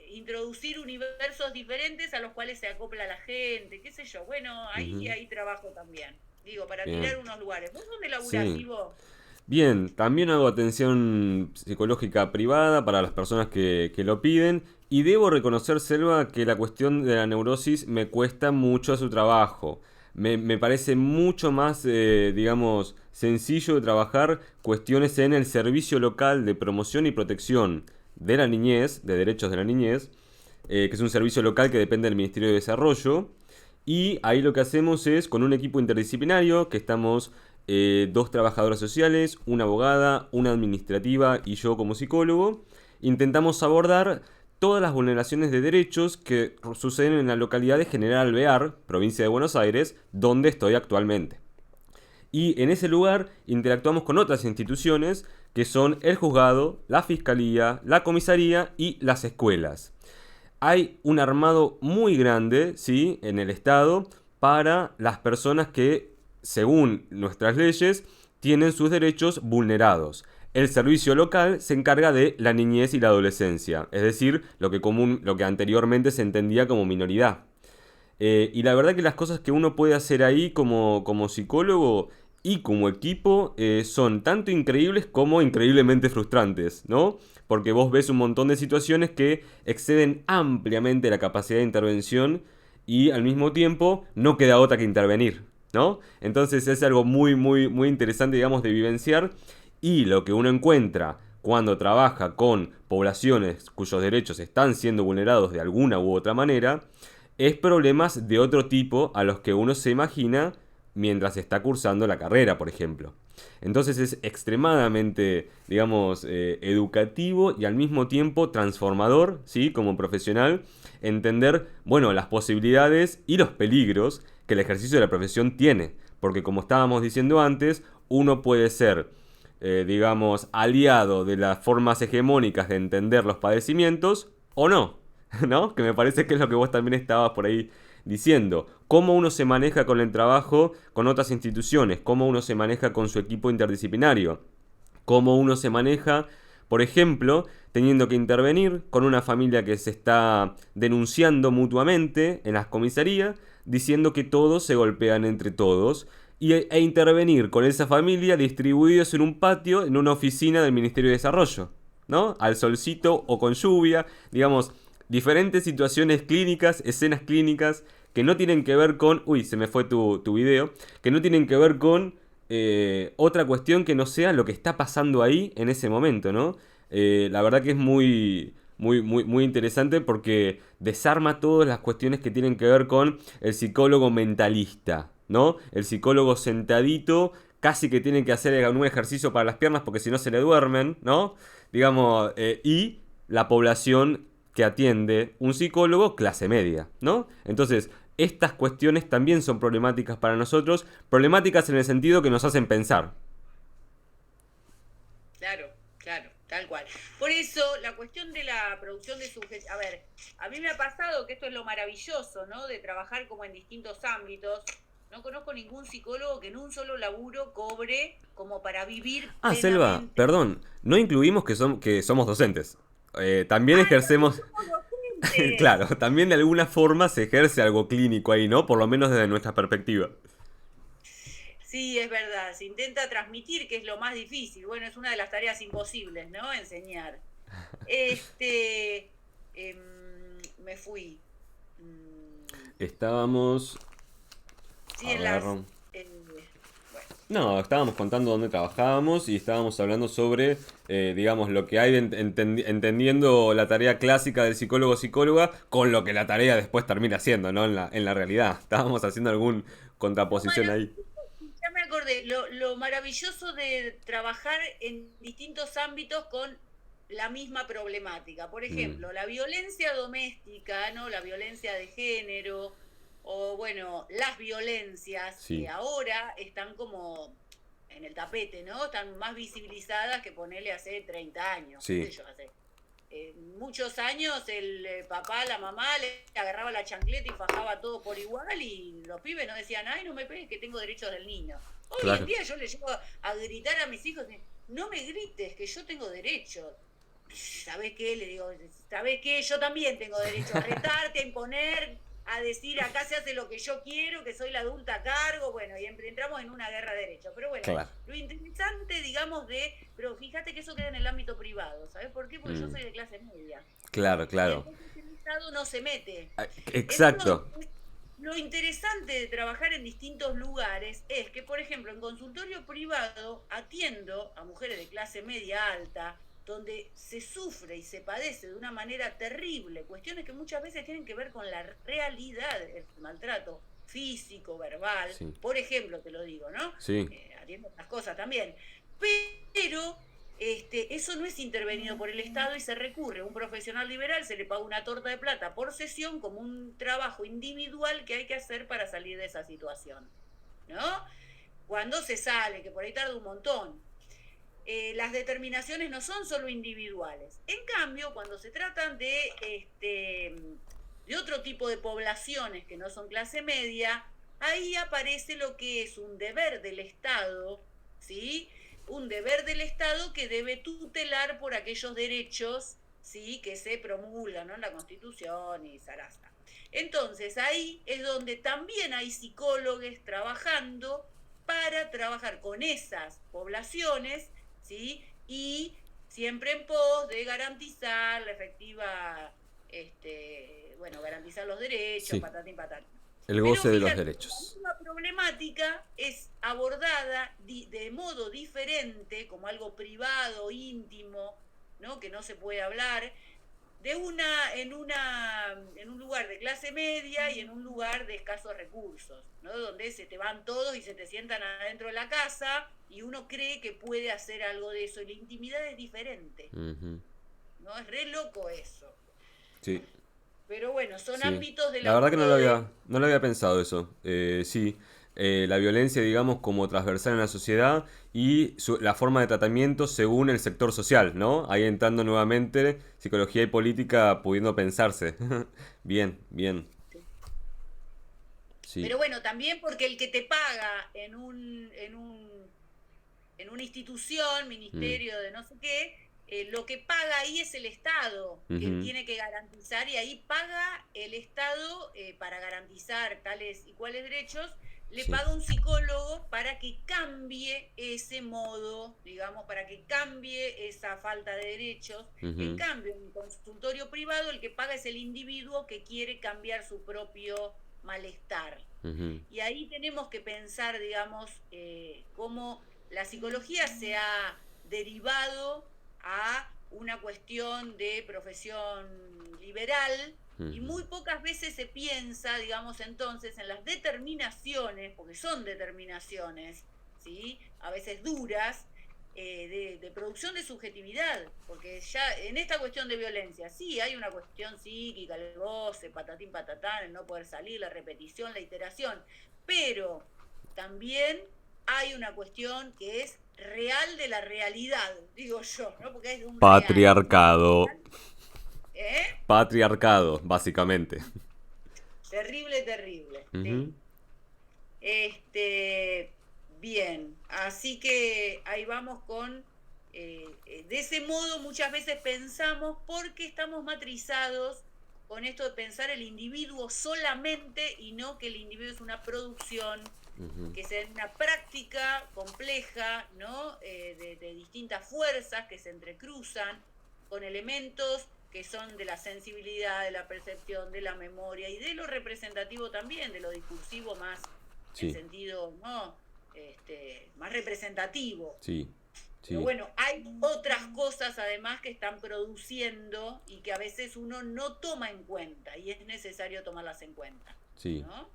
introducir universos diferentes a los cuales se acopla la gente, qué sé yo. Bueno,
Ujú.
ahí trabajo también. Digo, para
Bien.
tirar unos lugares. ¿Vos dónde laburás,
Sí.
Ivo?
Bien, también hago atención psicológica privada para las personas que lo piden y debo reconocer, Selva, que la cuestión de la neurosis me cuesta mucho su trabajo. Me parece mucho más, digamos, sencillo de trabajar cuestiones en el servicio local de promoción y protección de la niñez, de derechos de la niñez, que es un servicio local que depende del Ministerio de Desarrollo. Y ahí lo que hacemos es, con un equipo interdisciplinario, que estamos 2 trabajadoras sociales, una abogada, una administrativa y yo como psicólogo, intentamos abordar todas las vulneraciones de derechos que suceden en la localidad de General Alvear, provincia de Buenos Aires, donde estoy actualmente. Y en ese lugar interactuamos con otras instituciones que son el juzgado, la fiscalía, la comisaría y las escuelas. Hay un armado muy grande, ¿sí?, en el Estado para las personas que, según nuestras leyes, tienen sus derechos vulnerados. El servicio local se encarga de la niñez y la adolescencia, es decir, lo que anteriormente se entendía como minoridad. Y la verdad que las cosas que uno puede hacer ahí como psicólogo y como equipo son tanto increíbles como increíblemente frustrantes, ¿no? Porque vos ves un montón de situaciones que exceden ampliamente la capacidad de intervención y al mismo tiempo no queda otra que intervenir, ¿no? Entonces es algo muy, muy, muy interesante, digamos, de vivenciar, y lo que uno encuentra cuando trabaja con poblaciones cuyos derechos están siendo vulnerados de alguna u otra manera es problemas de otro tipo a los que uno se imagina mientras está cursando la carrera, por ejemplo. Entonces es extremadamente, digamos, educativo y al mismo tiempo transformador, ¿sí?, como profesional, entender, bueno, las posibilidades y los peligros que el ejercicio de la profesión tiene. Porque como estábamos diciendo antes, uno puede ser, digamos, aliado de las formas hegemónicas de entender los padecimientos o no, ¿no? Que me parece que es lo que vos también estabas por ahí diciendo. Cómo uno se maneja con el trabajo con otras instituciones, cómo uno se maneja con su equipo interdisciplinario, cómo uno se maneja, por ejemplo, teniendo que intervenir con una familia que se está denunciando mutuamente en las comisarías, diciendo que todos se golpean entre todos, e intervenir con esa familia distribuidos en un patio, en una oficina del Ministerio de Desarrollo, ¿no? Al solcito o con lluvia, digamos, diferentes situaciones clínicas, escenas clínicas que no tienen que ver con... Uy, se me fue tu video. Que no tienen que ver con otra cuestión que no sea lo que está pasando ahí en ese momento, ¿no? La verdad que es muy, muy, muy, muy interesante porque desarma todas las cuestiones que tienen que ver con el psicólogo mentalista, ¿no? El psicólogo sentadito, casi que tiene que hacer algún ejercicio para las piernas porque si no se le duermen, ¿no? Digamos, y la población que atiende un psicólogo clase media, ¿no? Entonces, estas cuestiones también son problemáticas para nosotros, problemáticas en el sentido que nos hacen pensar.
Claro, claro, tal cual. Por eso, la cuestión de la producción de sujetos... A ver, a mí me ha pasado que esto es lo maravilloso, ¿no? De trabajar como en distintos ámbitos. No conozco ningún psicólogo que en un solo laburo cobre como para vivir
Ah, Selva,
plenamente.
perdón, no incluimos que somos docentes. También
¡Ah, también
ejercemos,
somos docentes!
claro, también de alguna forma se ejerce algo clínico ahí, ¿no? Por lo menos desde nuestra perspectiva.
Sí, es verdad, se intenta transmitir, que es lo más difícil. Bueno, es una de las tareas imposibles, ¿no? Enseñar. Este, me fui. Mm,
Estábamos...
sí,
A
en
ver...
las... eh, bueno,
No, estábamos contando dónde trabajábamos y estábamos hablando sobre, digamos, lo que hay entendiendo la tarea clásica del psicólogo-psicóloga con lo que la tarea después termina siendo, ¿no? En la realidad. Estábamos haciendo alguna
lo
contraposición ahí.
maravilloso, ya me acordé, lo maravilloso de trabajar en distintos ámbitos con la misma problemática. Por
Mm,
ejemplo, la violencia doméstica, ¿no? La violencia de género, o bueno, las violencias que
sí,
ahora están como en el tapete, ¿no? Están más visibilizadas que ponerle hace 30 años, qué sé
sí,
yo, hace muchos años el papá, la mamá le agarraba la chancleta y fajaba todo por igual y los pibes no decían, ay, no me pegues que tengo derechos del niño. Hoy en
claro.
día yo le llevo a gritar a mis hijos, no me grites que yo tengo derechos. ¿Sabés qué? Le digo, ¿sabés qué? Yo también tengo derecho a retarte, a imponer, a decir acá se hace lo que yo quiero, que soy la adulta a cargo, bueno, y entramos en una guerra de derechos. Pero bueno,
Claro.
lo interesante, digamos, pero fíjate que eso queda en el ámbito privado, ¿sabes por qué? Porque yo
Mm,
soy de clase media.
claro,
Y
claro.
entonces el Estado no se mete.
Ah,
Entonces,
exacto.
lo interesante de trabajar en distintos lugares es que, por ejemplo, en consultorio privado atiendo a mujeres de clase media alta, donde se sufre y se padece de una manera terrible, cuestiones que muchas veces tienen que ver con la realidad, el maltrato físico, verbal,
Sí,
por ejemplo, te lo digo, ¿no?
sí,
Atiendo otras cosas también, pero eso no es intervenido por el Estado y se recurre a un profesional liberal, se le paga una torta de plata por sesión como un trabajo individual que hay que hacer para salir de esa situación, ¿no? Cuando se sale, que por ahí tarda un montón, las determinaciones no son solo individuales. En cambio, cuando se tratan de otro tipo de poblaciones que no son clase media, ahí aparece lo que es un deber del Estado, ¿sí? Un deber del Estado que debe tutelar por aquellos derechos, ¿sí? Que se promulgan, ¿no? En la Constitución y zaraza. Entonces, ahí es donde también hay psicólogos trabajando para trabajar con esas poblaciones, ¿sí? Y siempre en pos de garantizar la efectiva, bueno, garantizar los derechos,
sí.
patatín, patatín.
El
Pero
goce de los
fíjate, la
derechos.
misma problemática es abordada de modo diferente, como algo privado, íntimo, ¿no? Que no se puede hablar, en un lugar de clase media y en un lugar de escasos recursos, ¿no? Donde se te van todos y se te sientan adentro de la casa y uno cree que puede hacer algo de eso. Y la intimidad es diferente,
Ujú.
¿no? Es re loco eso.
Sí,
Pero bueno, son
sí.
ámbitos del
La verdad que
laburo de...
no lo había pensado eso. Sí, la violencia, digamos, como transversal en la sociedad y la forma de tratamiento según el sector social, ¿no? Ahí entrando nuevamente psicología y política pudiendo pensarse. Bien, bien. Sí.
Pero bueno, también porque el que te paga en una institución,
Mm.
ministerio de no sé qué, lo que paga ahí es el Estado, que
Ujú.
tiene que garantizar, y ahí paga el Estado para garantizar tales y cuales derechos, le
Sí.
paga un psicólogo para que cambie ese modo, digamos, para que cambie esa falta de derechos. En
Ujú.
cambio, en un consultorio privado, el que paga es el individuo que quiere cambiar su propio malestar.
Ujú.
Y ahí tenemos que pensar, digamos, cómo la psicología se ha derivado a una cuestión de profesión liberal y
Ujú.
muy pocas veces se piensa, digamos, entonces en las determinaciones, porque son determinaciones, ¿sí? A veces duras, de producción de subjetividad, porque ya en esta cuestión de violencia, sí, hay una cuestión psíquica, el goce, patatín patatán, el no poder salir, la repetición, la iteración, pero también hay una cuestión que es real de la realidad, digo yo, ¿no? Porque es de un real.
Patriarcado.
¿Eh?
Patriarcado, básicamente.
Terrible, terrible, sí.
Ujú.
Este, bien, así que ahí vamos con, de ese modo muchas veces pensamos porque estamos matrizados con esto de pensar el individuo solamente y no que el individuo es una producción,
Ujú.
que es una práctica compleja, ¿no? De distintas fuerzas que se entrecruzan con elementos que son de la sensibilidad, de la percepción, de la memoria y de lo representativo también, de lo discursivo más en
Sí,
sentido, ¿no? Más representativo.
sí,
Pero
sí,
bueno, hay otras cosas además que están produciendo y que a veces uno no toma en cuenta y es necesario tomarlas en cuenta,
sí.
¿no?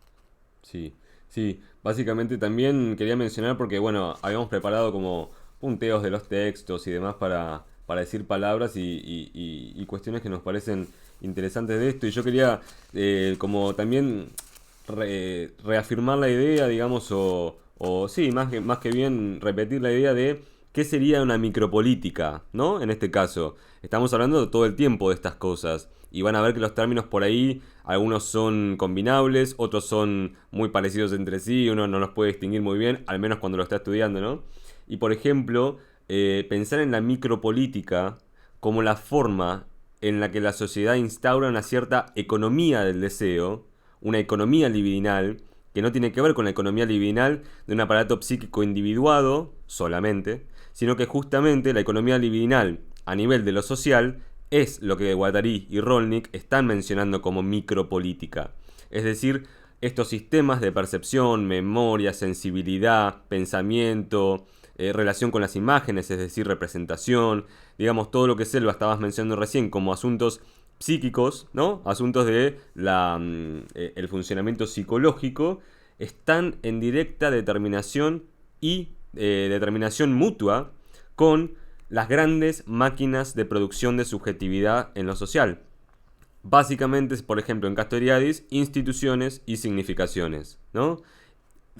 Sí, sí, básicamente también quería mencionar porque, bueno, habíamos preparado como punteos de los textos y demás para decir palabras y cuestiones que nos parecen interesantes de esto. Y yo quería como también reafirmar la idea, digamos, o sí, más que bien repetir la idea de qué sería una micropolítica, ¿no? En este caso, estamos hablando todo el tiempo de estas cosas y van a ver que los términos por ahí, algunos son combinables, otros son muy parecidos entre sí, uno no los puede distinguir muy bien, al menos cuando lo está estudiando, ¿no? Y por ejemplo, pensar en la micropolítica como la forma en la que la sociedad instaura una cierta economía del deseo, una economía libidinal, que no tiene que ver con la economía libidinal de un aparato psíquico individuado solamente, sino que justamente la economía libidinal a nivel de lo social es lo que Guattari y Rolnick están mencionando como micropolítica. Es decir, estos sistemas de percepción, memoria, sensibilidad, pensamiento, relación con las imágenes, es decir, representación, digamos, todo lo que Selva estabas mencionando recién como asuntos psíquicos, ¿no? Asuntos de el funcionamiento psicológico, están en directa determinación y determinación mutua con las grandes máquinas de producción de subjetividad en lo social. Básicamente, por ejemplo, en Castoriadis, instituciones y significaciones, ¿no?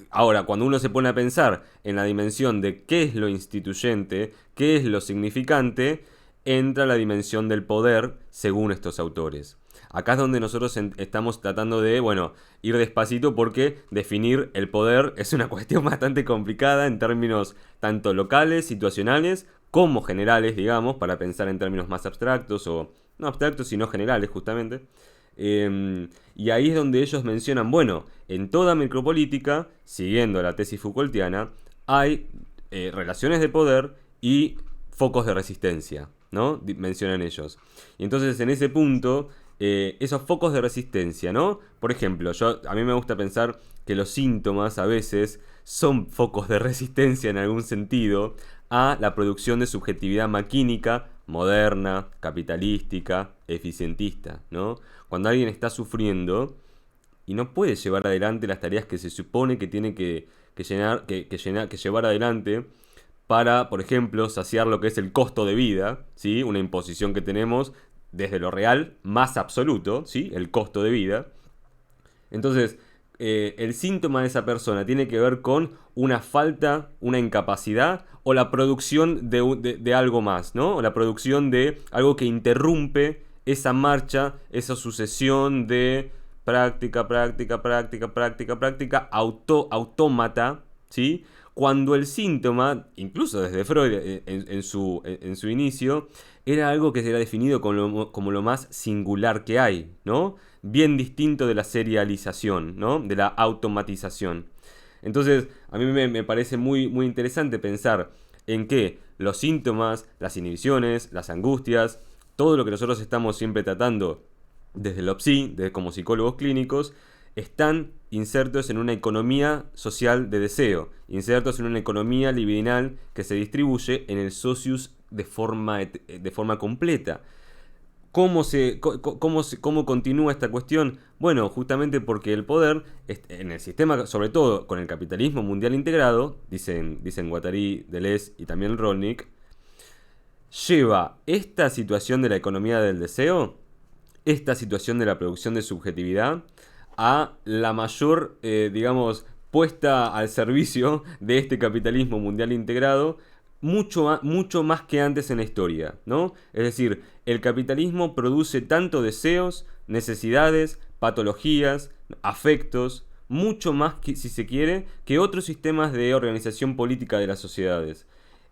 Ahora, cuando uno se pone a pensar en la dimensión de qué es lo instituyente, qué es lo significante, entra la dimensión del poder según estos autores. Acá es donde nosotros estamos tratando de, bueno, ir despacito porque definir el poder es una cuestión bastante complicada en términos tanto locales, situacionales, como generales, digamos, para pensar en términos más abstractos o no abstractos, sino generales, justamente. Y ahí es donde ellos mencionan, bueno, en toda micropolítica, siguiendo la tesis Foucaultiana, hay relaciones de poder y focos de resistencia, ¿no? Mencionan ellos. Y entonces en ese punto, esos focos de resistencia, ¿no? Por ejemplo, a mí me gusta pensar que los síntomas a veces son focos de resistencia en algún sentido a la producción de subjetividad maquínica, moderna, capitalística, eficientista, ¿no? Cuando alguien está sufriendo y no puede llevar adelante las tareas que se supone que tiene que llevar adelante para, por ejemplo, saciar lo que es el costo de vida, ¿sí? Una imposición que tenemos desde lo real más absoluto, ¿sí? El costo de vida. Entonces, el síntoma de esa persona tiene que ver con una falta, una incapacidad o la producción de algo más, ¿no? O la producción de algo que interrumpe esa marcha, esa sucesión de práctica, práctica, práctica, práctica, práctica, autómata, ¿sí? Cuando el síntoma, incluso desde Freud en su inicio, era algo que era definido como lo más singular que hay, ¿no? Bien distinto de la serialización, ¿no? De la automatización. Entonces, a mí me parece muy, muy interesante pensar en que los síntomas, las inhibiciones, las angustias, todo lo que nosotros estamos siempre tratando desde lo psi, como psicólogos clínicos, están insertos en una economía social de deseo, insertos en una economía libidinal que se distribuye en el socius de forma completa. ¿Cómo continúa esta cuestión? Bueno, justamente porque el poder, en el sistema, sobre todo con el capitalismo mundial integrado, dicen Guattari, Deleuze y también Rolnick, lleva esta situación de la economía del deseo, esta situación de la producción de subjetividad, a la mayor, digamos, puesta al servicio de este capitalismo mundial integrado, mucho más que antes en la historia, ¿no? Es decir, el capitalismo produce tanto deseos, necesidades, patologías, afectos, mucho más, si se quiere, que otros sistemas de organización política de las sociedades.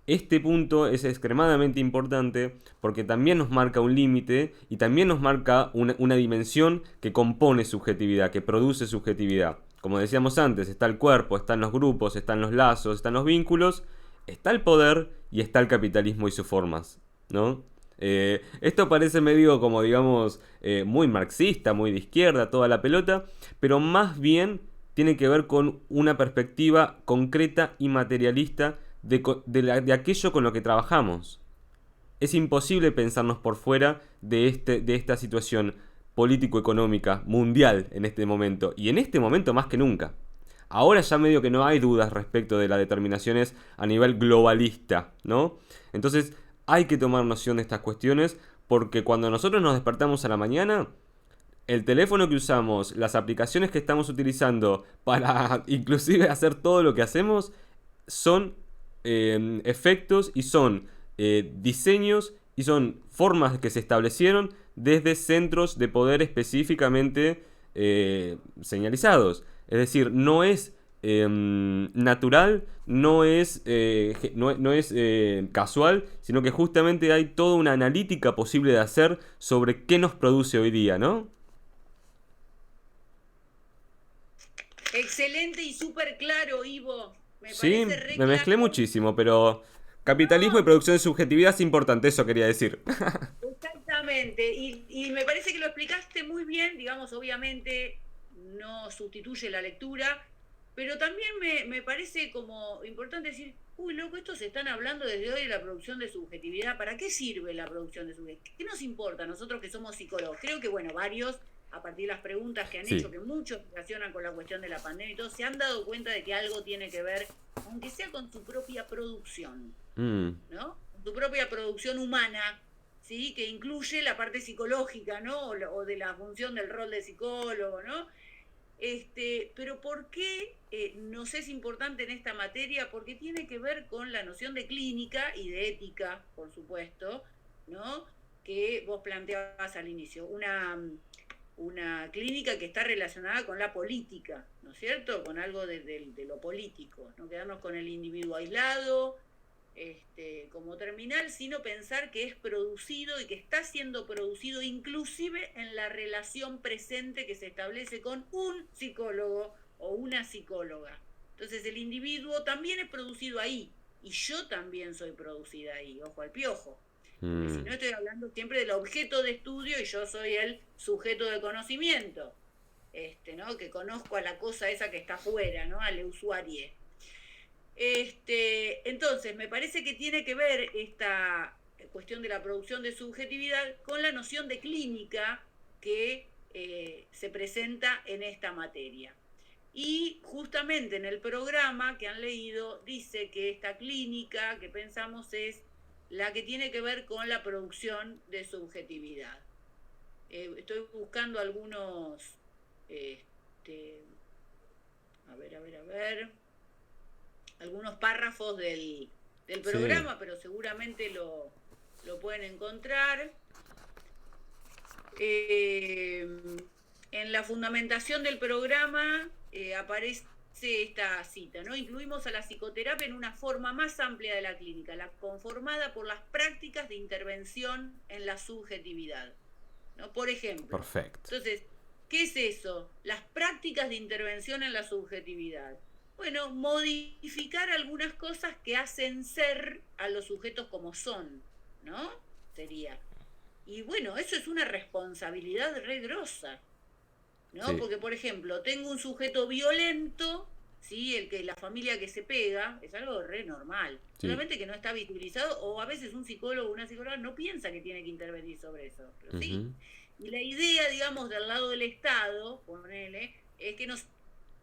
Este punto es extremadamente importante porque también nos marca un límite y también nos marca una dimensión que compone subjetividad, que produce subjetividad. Como decíamos antes, está el cuerpo, están los grupos, están los lazos, están los vínculos, está el poder y está el capitalismo y sus formas, ¿no? Esto parece medio como, digamos, muy marxista, muy de izquierda, toda la pelota, pero más bien tiene que ver con una perspectiva concreta y materialista de aquello con lo que trabajamos. Es imposible pensarnos por fuera de esta situación político-económica mundial en este momento, y en este momento más que nunca. Ahora ya medio que no hay dudas respecto de las determinaciones a nivel globalista, ¿no? Entonces hay que tomar noción de estas cuestiones porque cuando nosotros nos despertamos a la mañana, el teléfono que usamos, las aplicaciones que estamos utilizando para inclusive hacer todo lo que hacemos, son efectos y son diseños y son formas que se establecieron desde centros de poder específicamente señalizados. Es decir, no es natural, no es casual, sino que justamente hay toda una analítica posible de hacer sobre qué nos produce hoy día, ¿no?
Excelente y súper claro, Ivo.
Sí, me mezclé muchísimo, pero capitalismo y producción de subjetividad es importante, eso quería decir.
Exactamente, y me parece que lo explicaste muy bien, digamos, obviamente no sustituye la lectura, pero también me parece como importante decir uy, loco, estos están hablando desde hoy de la producción de subjetividad. ¿Para qué sirve la producción de subjetividad? ¿Qué nos importa a nosotros que somos psicólogos? Creo que, bueno, varios, a partir de las preguntas que han hecho,
Sí.
que muchos relacionan con la cuestión de la pandemia y todo, se han dado cuenta de que algo tiene que ver, aunque sea con su propia producción,
Mm,
¿no? Con tu propia producción humana, ¿sí? Que incluye la parte psicológica, ¿no? O de la función del rol de psicólogo, ¿no? Pero ¿por qué nos es importante en esta materia? Porque tiene que ver con la noción de clínica y de ética, por supuesto, ¿no? Que vos planteabas al inicio. Una clínica que está relacionada con la política, ¿no es cierto? Con algo de lo político, no quedarnos con el individuo aislado, como terminal, sino pensar que es producido y que está siendo producido inclusive en la relación presente que se establece con un psicólogo o una psicóloga. Entonces el individuo también es producido ahí y yo también soy producida ahí, ojo al piojo. Porque si
mm.
no estoy hablando siempre del objeto de estudio y yo soy el sujeto de conocimiento, ¿no? Que conozco a la cosa esa que está afuera, ¿no? Al usuario. Entonces, me parece que tiene que ver esta cuestión de la producción de subjetividad con la noción de clínica que se presenta en esta materia. Y justamente en el programa que han leído dice que esta clínica que pensamos es la que tiene que ver con la producción de subjetividad. Estoy buscando algunos, a ver, algunos párrafos del
Sí.
programa, pero seguramente lo pueden encontrar. En la fundamentación del programa aparece esta cita, ¿no? Incluimos a la psicoterapia en una forma más amplia de la clínica, la conformada por las prácticas de intervención en la subjetividad, ¿no? Por ejemplo,
Perfecto.
entonces, ¿qué es eso? Las prácticas de intervención en la subjetividad. Bueno, modificar algunas cosas que hacen ser a los sujetos como son, ¿no? Sería. Y bueno, eso es una responsabilidad re grosa, ¿no?
Sí,
Porque, por ejemplo, tengo un sujeto violento, ¿sí? La familia que se pega, es algo re normal.
sí.
Solamente que no está visibilizado, o a veces un psicólogo o una psicóloga no piensa que tiene que intervenir sobre eso, pero sí.
Ujú.
Y la idea, digamos, del lado del Estado, ponele, es que no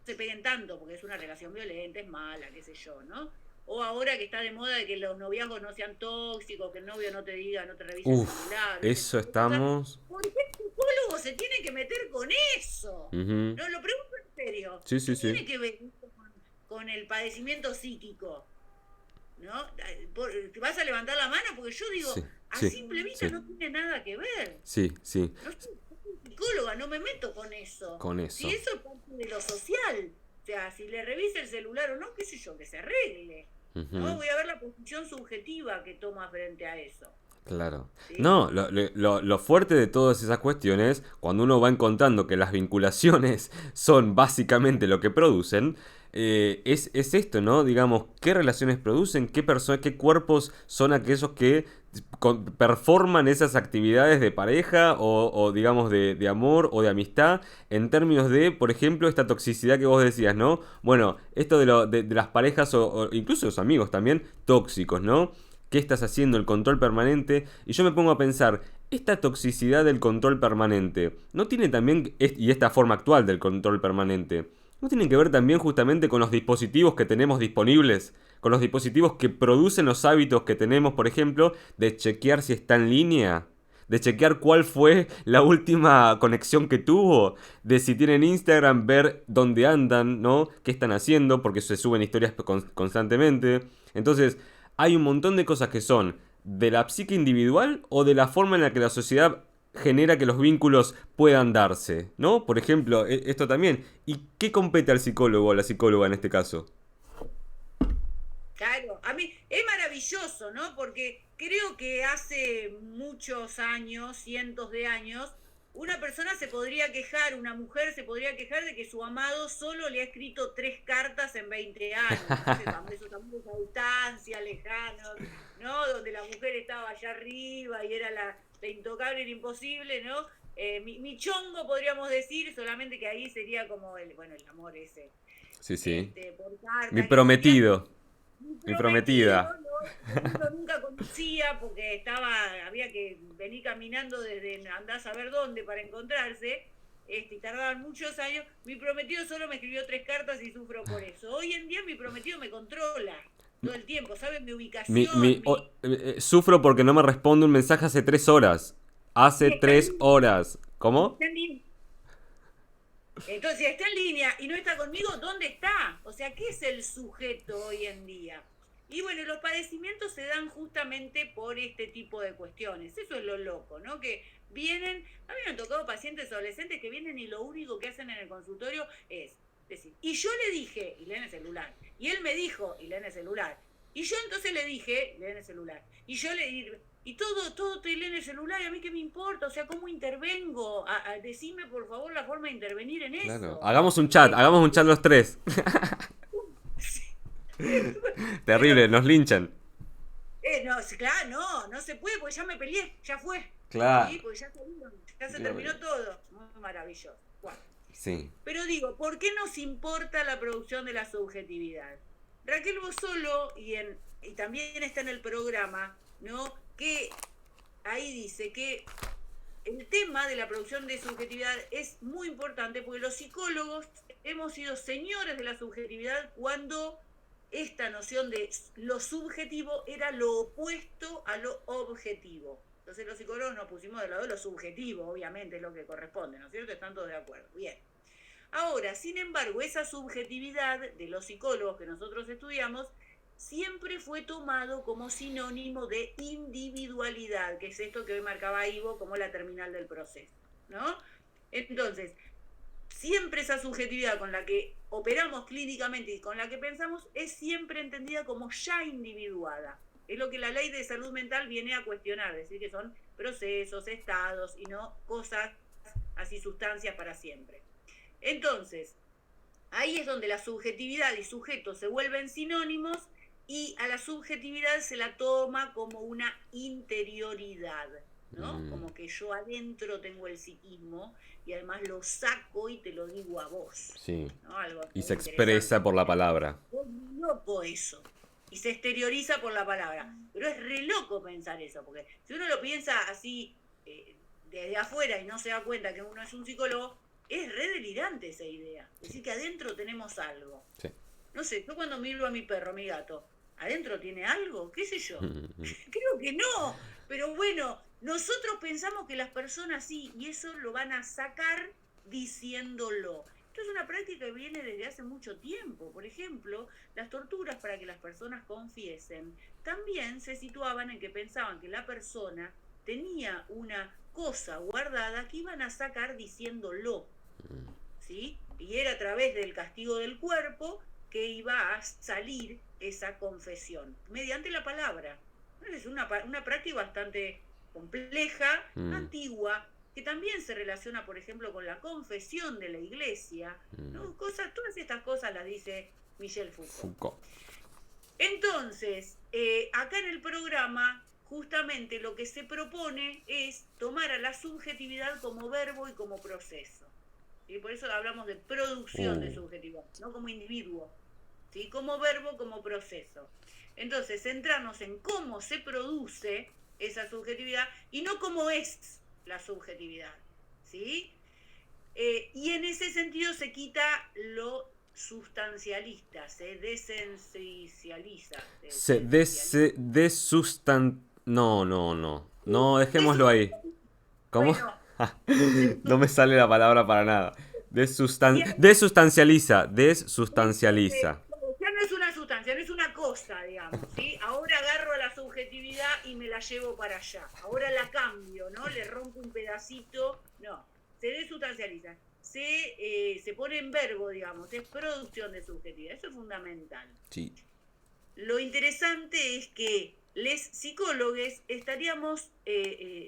se peguen tanto, porque es una relación violenta, es mala, qué sé yo, ¿no? O ahora que está de moda de que los noviazgos no sean tóxicos, que el novio no te diga, no te revise el
Uf,
celular, ese
eso
tipo de cosas.
estamos.
¿Por qué el psicólogo se tiene que meter con eso?
Ujú.
No, lo pregunto en serio.
Sí,
¿Qué
sí, sí.
tiene que ver con el padecimiento psíquico? ¿No? ¿Vas a levantar la mano? Porque yo digo,
Sí,
a
sí,
simple vista
sí.
no tiene nada que ver.
Sí, sí.
No soy psicóloga, no me meto con eso.
Con
Si
eso.
eso es parte de lo social, o sea, si le revisa el celular o no, qué sé yo, que se arregle. ¿No?
Ujú.
Voy a ver la posición subjetiva que toma frente a eso.
Claro.
¿Sí?
No, lo fuerte de todas esas cuestiones, cuando uno va encontrando que las vinculaciones son básicamente lo que producen, es esto, ¿no? Digamos, qué relaciones producen, qué personas, qué cuerpos son aquellos que performan esas actividades de pareja o digamos, de amor o de amistad en términos de, por ejemplo, esta toxicidad que vos decías, ¿no? Bueno, esto de las parejas o incluso los amigos también tóxicos, ¿no? ¿Qué estás haciendo? El control permanente. Y yo me pongo a pensar, esta toxicidad del control permanente, ¿no tiene también, y esta forma actual del control permanente, no tiene que ver también justamente con los dispositivos que tenemos disponibles? Con los dispositivos que producen los hábitos que tenemos, por ejemplo, de chequear si está en línea, de chequear cuál fue la última conexión que tuvo, de si tienen Instagram, ver dónde andan, ¿no? ¿Qué están haciendo? Porque se suben historias constantemente. Entonces, hay un montón de cosas que son de la psique individual o de la forma en la que la sociedad genera que los vínculos puedan darse, ¿no? Por ejemplo, esto también. ¿Y qué compete al psicólogo o a la psicóloga en este caso?
Claro, a mí es maravilloso, ¿no? Porque creo que hace muchos años, cientos de años, una persona se podría quejar, una mujer se podría quejar de que su amado solo le ha escrito 3 cartas en 20 años. Esos amores a distancia, lejanos, ¿no? Donde la mujer estaba allá arriba y era la intocable, era imposible, ¿no? Mi chongo podríamos decir, solamente que ahí sería como el amor ese,
Sí, sí.
por
Mi
carta, que sería
prometido.
Mi
Mi
prometido,
prometida.
¿no? Uno nunca conocía porque había que venir caminando desde andar a saber dónde para encontrarse, y tardaban muchos años. Mi prometido solo me escribió 3 cartas y sufro por eso. Hoy en día mi prometido me controla todo el tiempo, sabe mi ubicación,
Sufro porque no me responde un mensaje hace 3 horas. Hace
y está en
3 horas. ¿Cómo?
línea. Entonces, si está en línea y no está conmigo, ¿dónde está? O sea, ¿qué es el sujeto hoy en día? Y bueno, los padecimientos se dan justamente por este tipo de cuestiones. Eso es lo loco, ¿no? Que vienen, a mí me han tocado pacientes adolescentes que vienen y lo único que hacen en el consultorio es decir, y yo le dije, y leen el celular, y él me dijo, y leen el celular, y yo entonces le dije, leen el celular, y yo le, y todo te lee en el celular, y a mí qué me importa, o sea, ¿cómo intervengo? Decime por favor la forma de intervenir en
Claro.
eso.
Hagamos un chat los tres.
Pero,
Terrible, nos linchan.
no, claro, no se puede, porque ya me peleé, ya fue.
Claro.
Sí, porque ya salieron, ya se
Ya
terminó
me-
todo. Muy maravilloso. Bueno,
Sí.
pero digo, ¿por qué nos importa la producción de la subjetividad? Raquel Bosolo, y también está en el programa, ¿no? Que ahí dice que el tema de la producción de subjetividad es muy importante porque los psicólogos hemos sido señores de la subjetividad cuando esta noción de lo subjetivo era lo opuesto a lo objetivo. Entonces los psicólogos nos pusimos del lado de lo subjetivo, obviamente es lo que corresponde, ¿no es cierto? Están todos de acuerdo. Bien. Ahora, sin embargo, esa subjetividad de los psicólogos que nosotros estudiamos siempre fue tomado como sinónimo de individualidad, que es esto que hoy marcaba Ivo como la terminal del proceso, ¿no? Entonces, siempre esa subjetividad con la que operamos clínicamente y con la que pensamos es siempre entendida como ya individuada. Es lo que la ley de salud mental viene a cuestionar, decir que son procesos, estados y no cosas así, sustancias para siempre. Entonces, ahí es donde la subjetividad y sujeto se vuelven sinónimos y a la subjetividad se la toma como una interioridad, ¿no? Como que yo adentro tengo el psiquismo y además lo saco y te lo digo a vos,
Sí.
¿no? Algo
Y se
interesante.
expresa por la palabra.
Es muy loco eso. Y se exterioriza por la palabra. Pero es re loco pensar eso, porque si uno lo piensa así desde afuera y no se da cuenta que uno es un psicólogo, es re delirante esa idea. Es decir, que adentro tenemos algo.
Sí.
No sé, yo cuando miro a mi perro, a mi gato, ¿adentro tiene algo? ¿Qué sé yo? Creo que no. Pero bueno, nosotros pensamos que las personas sí, y eso lo van a sacar diciéndolo. Esto es una práctica que viene desde hace mucho tiempo. Por ejemplo, las torturas para que las personas confiesen también se situaban en que pensaban que la persona tenía una cosa guardada que iban a sacar diciéndolo, ¿sí? Y era a través del castigo del cuerpo que iba a salir esa confesión, mediante la palabra. Es una práctica bastante compleja, antigua, que también se relaciona, por ejemplo, con la confesión de la iglesia, ¿no? Todas estas cosas las dice Michel Foucault. Entonces, acá en el programa, justamente lo que se propone es tomar a la subjetividad como verbo y como proceso. ¿Sí? Por eso hablamos de producción de subjetividad, no como individuo, ¿sí? Como verbo, como proceso. Entonces, centrarnos en cómo se produce esa subjetividad y no cómo es la subjetividad, ¿sí? Y en ese sentido se quita lo sustancialista, se desesencializa.
No, no, no. No, dejémoslo ahí. ¿Cómo?
Bueno,
No me sale la palabra para nada.
bien,
Desustancializa. Desustancializa.
ya no es una sustancia, no es una cosa, digamos, ¿sí? Ahora agarro a la subjetividad y me la llevo para allá. Ahora la cambio, ¿no? Le rompo un pedacito. No, se desustancializa. Se pone en verbo, digamos, es producción de subjetividad. Eso es fundamental.
Sí.
Lo interesante es que los psicólogos estaríamos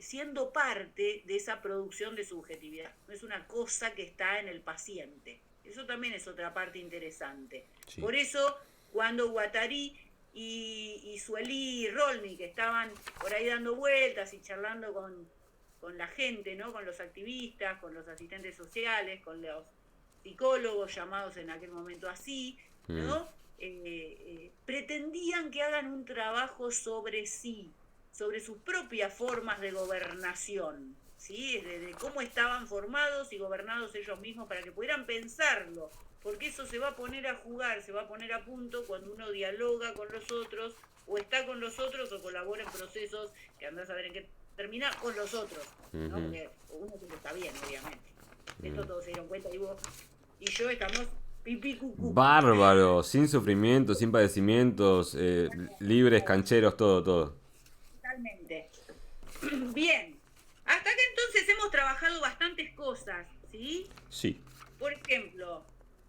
siendo parte de esa producción de subjetividad. No es una cosa que está en el paciente. Eso también es otra parte interesante. Sí. Por eso, cuando Guattari y Sueli y Rolmi, que estaban por ahí dando vueltas y charlando con la gente, ¿no? Con los activistas, con los asistentes sociales, con los psicólogos llamados en aquel momento así, ¿no? pretendían que hagan un trabajo sobre sí, sobre sus propias formas de gobernación, ¿sí? De cómo estaban formados y gobernados ellos mismos para que pudieran pensarlo, porque eso se va a poner a jugar, se va a poner a punto cuando uno dialoga con los otros, o está con los otros, o colabora en procesos que andás a ver en qué termina con los otros, ¿no? Porque uno siempre está bien, obviamente. Esto todos se dieron cuenta y vos y yo estamos pipí cucú.
Bárbaro, sin sufrimientos, sin padecimientos, libres, cancheros, todo, todo.
Totalmente. Bien. Hasta acá entonces hemos trabajado bastantes cosas, ¿sí?
Sí.
Por ejemplo,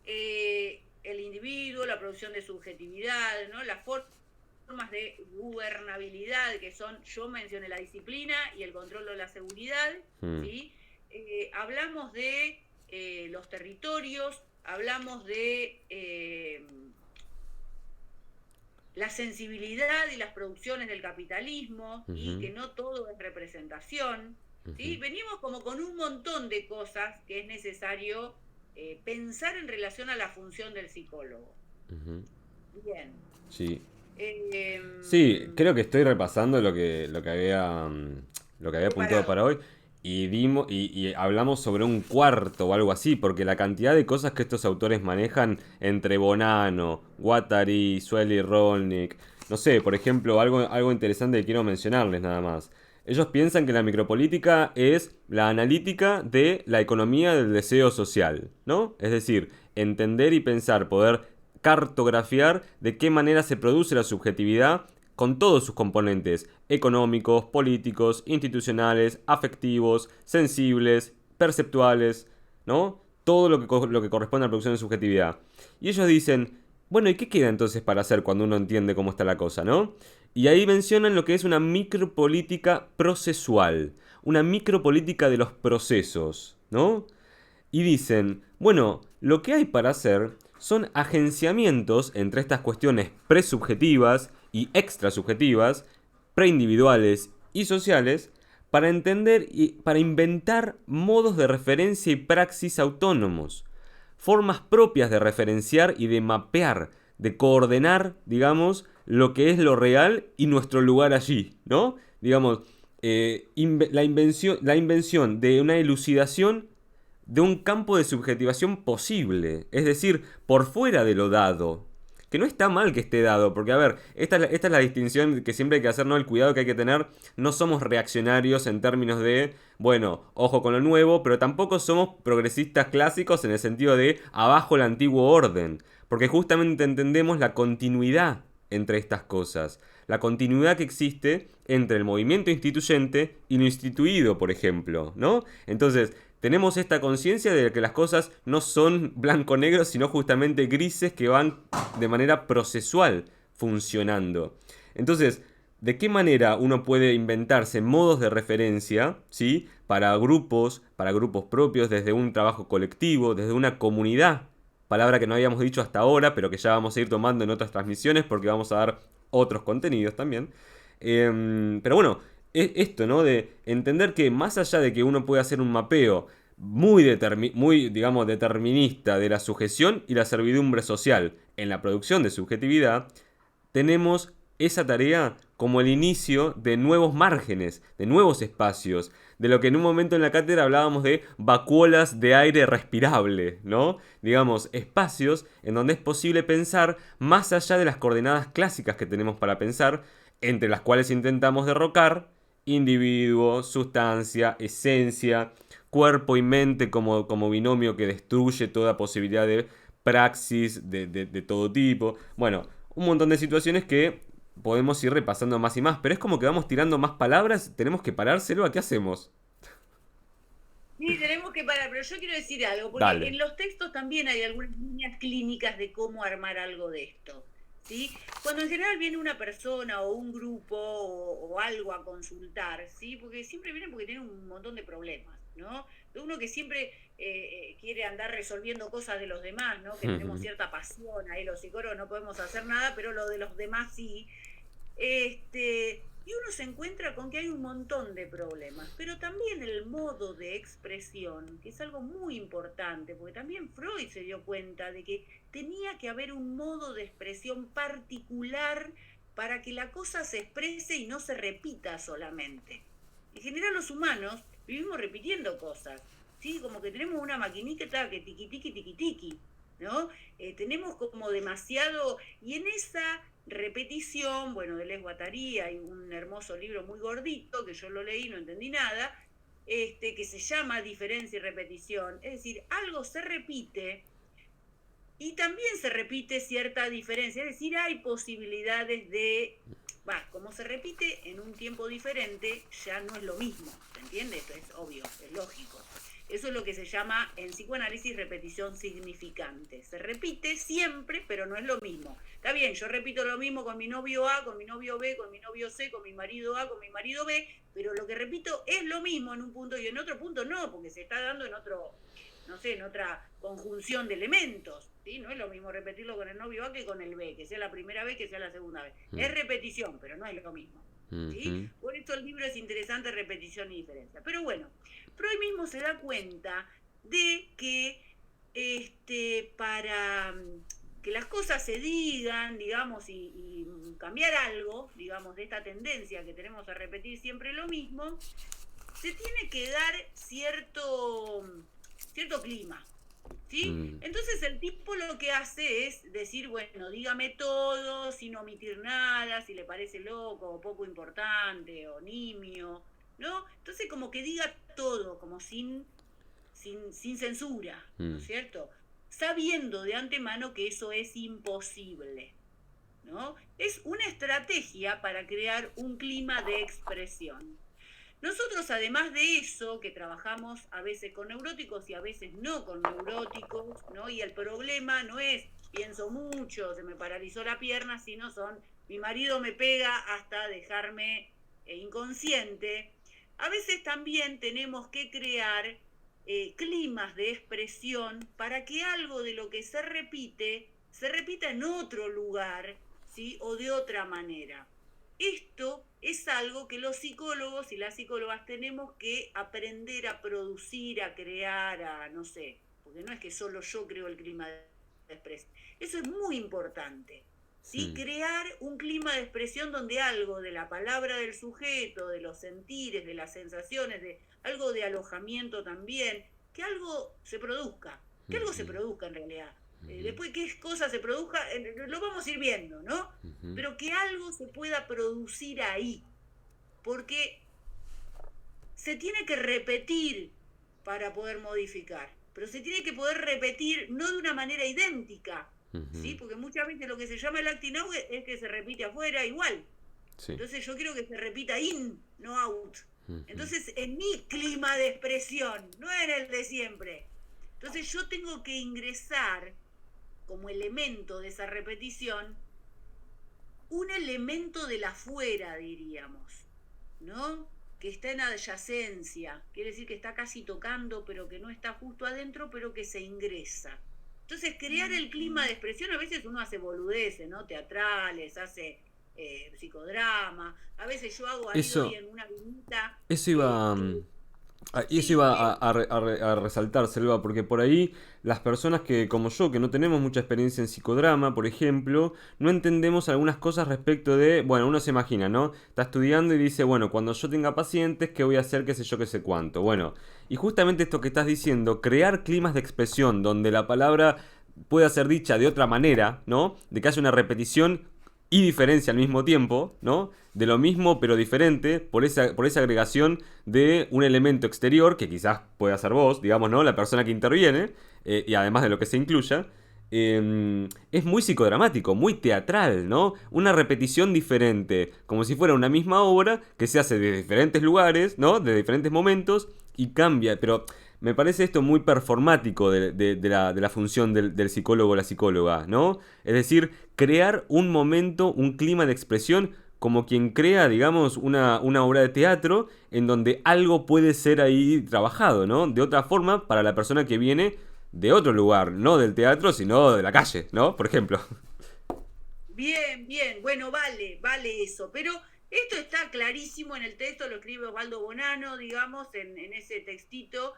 el individuo, la producción de subjetividad, ¿no? Las formas de gubernabilidad, que son, yo mencioné la disciplina y el control de la seguridad, ¿sí? Hablamos de los territorios, hablamos de la sensibilidad y las producciones del capitalismo, y que no todo es representación, ¿sí? Venimos como con un montón de cosas que es necesario pensar en relación a la función del psicólogo. Bien.
Sí. Sí, creo que estoy repasando lo que había apuntado para hoy. Y hablamos sobre un cuarto o algo así, porque la cantidad de cosas que estos autores manejan entre Bonanno, Guattari, Sueli Rolnik, no sé, por ejemplo, algo interesante que quiero mencionarles nada más. Ellos piensan que la micropolítica es la analítica de la economía del deseo social, ¿no? Es decir, entender y pensar, poder cartografiar de qué manera se produce la subjetividad con todos sus componentes económicos, políticos, institucionales, afectivos, sensibles, perceptuales, ¿no? Todo lo que corresponde a la producción de subjetividad. Y ellos dicen, bueno, ¿y qué queda entonces para hacer cuando uno entiende cómo está la cosa, ¿no? Y ahí mencionan lo que es una micropolítica procesual, una micropolítica de los procesos, ¿no? Y dicen, bueno, lo que hay para hacer son agenciamientos entre estas cuestiones presubjetivas y extrasubjetivas, preindividuales y sociales, para entender y para inventar modos de referencia y praxis autónomos, formas propias de referenciar y de mapear, de coordenar, digamos, lo que es lo real y nuestro lugar allí, ¿no? Digamos, la invención de una elucidación de un campo de subjetivación posible, es decir, por fuera de lo dado. Que no está mal que esté dado, porque a ver, esta es la distinción que siempre hay que hacer, ¿no? El cuidado que hay que tener. No somos reaccionarios en términos de, bueno, ojo con lo nuevo, pero tampoco somos progresistas clásicos en el sentido de abajo el antiguo orden, porque justamente entendemos la continuidad entre estas cosas, la continuidad que existe entre el movimiento instituyente y lo instituido, por ejemplo, ¿no? Entonces, tenemos esta conciencia de que las cosas no son blanco-negro, sino justamente grises que van de manera procesual funcionando. Entonces, ¿de qué manera uno puede inventarse modos de referencia, ¿sí? Para grupos propios, desde un trabajo colectivo, desde una comunidad? Palabra que no habíamos dicho hasta ahora, pero que ya vamos a ir tomando en otras transmisiones porque vamos a dar otros contenidos también. Pero bueno, esto, ¿no? De entender que más allá de que uno puede hacer un mapeo muy, digamos, determinista de la sujeción y la servidumbre social en la producción de subjetividad, tenemos esa tarea como el inicio de nuevos márgenes, de nuevos espacios, de lo que en un momento en la cátedra hablábamos de vacuolas de aire respirable, ¿no? Digamos, espacios en donde es posible pensar más allá de las coordenadas clásicas que tenemos para pensar, entre las cuales intentamos derrocar individuo, sustancia, esencia, cuerpo y mente como binomio que destruye toda posibilidad de praxis de todo tipo. Bueno, un montón de situaciones que podemos ir repasando más y más, pero es como que vamos tirando más palabras, tenemos que parárselo, ¿a qué hacemos?
Sí, tenemos que parar, pero yo quiero decir algo, porque
Dale.
en los textos también hay algunas líneas clínicas de cómo armar algo de esto, ¿sí? Cuando en general viene una persona o un grupo o algo a consultar, ¿sí? Porque siempre vienen porque tienen un montón de problemas, ¿no? Uno que siempre quiere andar resolviendo cosas de los demás, ¿no? Que tenemos cierta pasión, ahí los psicólogos no podemos hacer nada, pero lo de los demás sí. y uno se encuentra con que hay un montón de problemas, pero también el modo de expresión, que es algo muy importante, porque también Freud se dio cuenta de que tenía que haber un modo de expresión particular para que la cosa se exprese y no se repita solamente. En general los humanos vivimos repitiendo cosas, ¿sí? Como que tenemos una maquinita que tiqui tiqui tiqui tiqui, ¿no? Tenemos como demasiado, y en esa repetición, bueno, de Les Guattari hay un hermoso libro muy gordito, que yo lo leí, no entendí nada, que se llama Diferencia y Repetición, es decir, algo se repite y también se repite cierta diferencia, es decir, hay posibilidades de, como se repite en un tiempo diferente, ya no es lo mismo, ¿se entiende? Esto es obvio, es lógico. Eso es lo que se llama en psicoanálisis repetición significante. Se repite siempre, pero no es lo mismo. Está bien, yo repito lo mismo con mi novio A, con mi novio B, con mi novio C, con mi marido A, con mi marido B, pero lo que repito es lo mismo en un punto y en otro punto no, porque se está dando en otro, no sé, en otra conjunción de elementos. ¿Sí? No es lo mismo repetirlo con el novio A que con el B, que sea la primera vez, que sea la segunda vez. Es repetición, pero no es lo mismo. ¿Sí? Por eso el libro es interesante, repetición y diferencia. Pero bueno, Freud mismo se da cuenta de que para que las cosas se digan, digamos, y cambiar algo, digamos, de esta tendencia que tenemos a repetir siempre lo mismo, se tiene que dar cierto clima. ¿Sí? Entonces el tipo lo que hace es decir, bueno, dígame todo, sin omitir nada, si le parece loco o poco importante o nimio, ¿no? Entonces como que diga todo, como sin censura, ¿no es cierto? Sabiendo de antemano que eso es imposible, ¿no? Es una estrategia para crear un clima de expresión. Nosotros, además de eso, que trabajamos a veces con neuróticos y a veces no con neuróticos, ¿no? Y el problema no es pienso mucho, se me paralizó la pierna, sino son mi marido me pega hasta dejarme inconsciente. A veces también tenemos que crear climas de expresión para que algo de lo que se repita en otro lugar, ¿sí? O de otra manera. Esto es algo que los psicólogos y las psicólogas tenemos que aprender a producir, a crear, a no sé, porque no es que solo yo creo el clima de expresión. Eso es muy importante, ¿sí? Crear un clima de expresión donde algo de la palabra del sujeto, de los sentires, de las sensaciones, de algo de alojamiento también, que algo se produzca, en realidad. Después qué cosa se produzca, lo vamos a ir viendo, ¿no? Pero que algo se pueda producir ahí, porque se tiene que repetir para poder modificar, pero se tiene que poder repetir no de una manera idéntica, ¿sí? Porque muchas veces lo que se llama el acting out es que se repite afuera igual. Sí. Entonces yo quiero que se repita in, no out. Entonces en mi clima de expresión, no en el de siempre. Entonces yo tengo que ingresar como elemento de esa repetición un elemento del afuera, diríamos, ¿no? Que está en adyacencia, quiere decir que está casi tocando, pero que no está justo adentro, pero que se ingresa. Entonces, crear el clima de expresión, a veces uno hace boludeces, ¿no? Teatrales, hace psicodrama, a veces yo hago ahí en una vinita.
Eso iba... Y eso iba a resaltar, Selva, porque por ahí las personas que, como yo, que no tenemos mucha experiencia en psicodrama, por ejemplo, no entendemos algunas cosas respecto de, bueno, uno se imagina, ¿no? Está estudiando y dice, bueno, cuando yo tenga pacientes, ¿qué voy a hacer? ¿Qué sé yo? ¿Qué sé cuánto? Bueno, y justamente esto que estás diciendo, crear climas de expresión donde la palabra pueda ser dicha de otra manera, ¿no? De que haya una repetición y diferencia al mismo tiempo, ¿no? De lo mismo pero diferente por esa agregación de un elemento exterior que quizás pueda ser vos, digamos, ¿no? La persona que interviene, y además de lo que se incluya, es muy psicodramático, muy teatral, ¿no? Una repetición diferente, como si fuera una misma obra que se hace de diferentes lugares, ¿no? De diferentes momentos y cambia, pero... Me parece esto muy performático de la función del psicólogo o la psicóloga, ¿no? Es decir, crear un momento, un clima de expresión como quien crea, digamos, una obra de teatro en donde algo puede ser ahí trabajado, ¿no? De otra forma, para la persona que viene de otro lugar, no del teatro, sino de la calle, ¿no? Por ejemplo.
Bien, bueno, vale eso, pero Esto está clarísimo en el texto, lo escribe Osvaldo Bonano, digamos, en ese textito.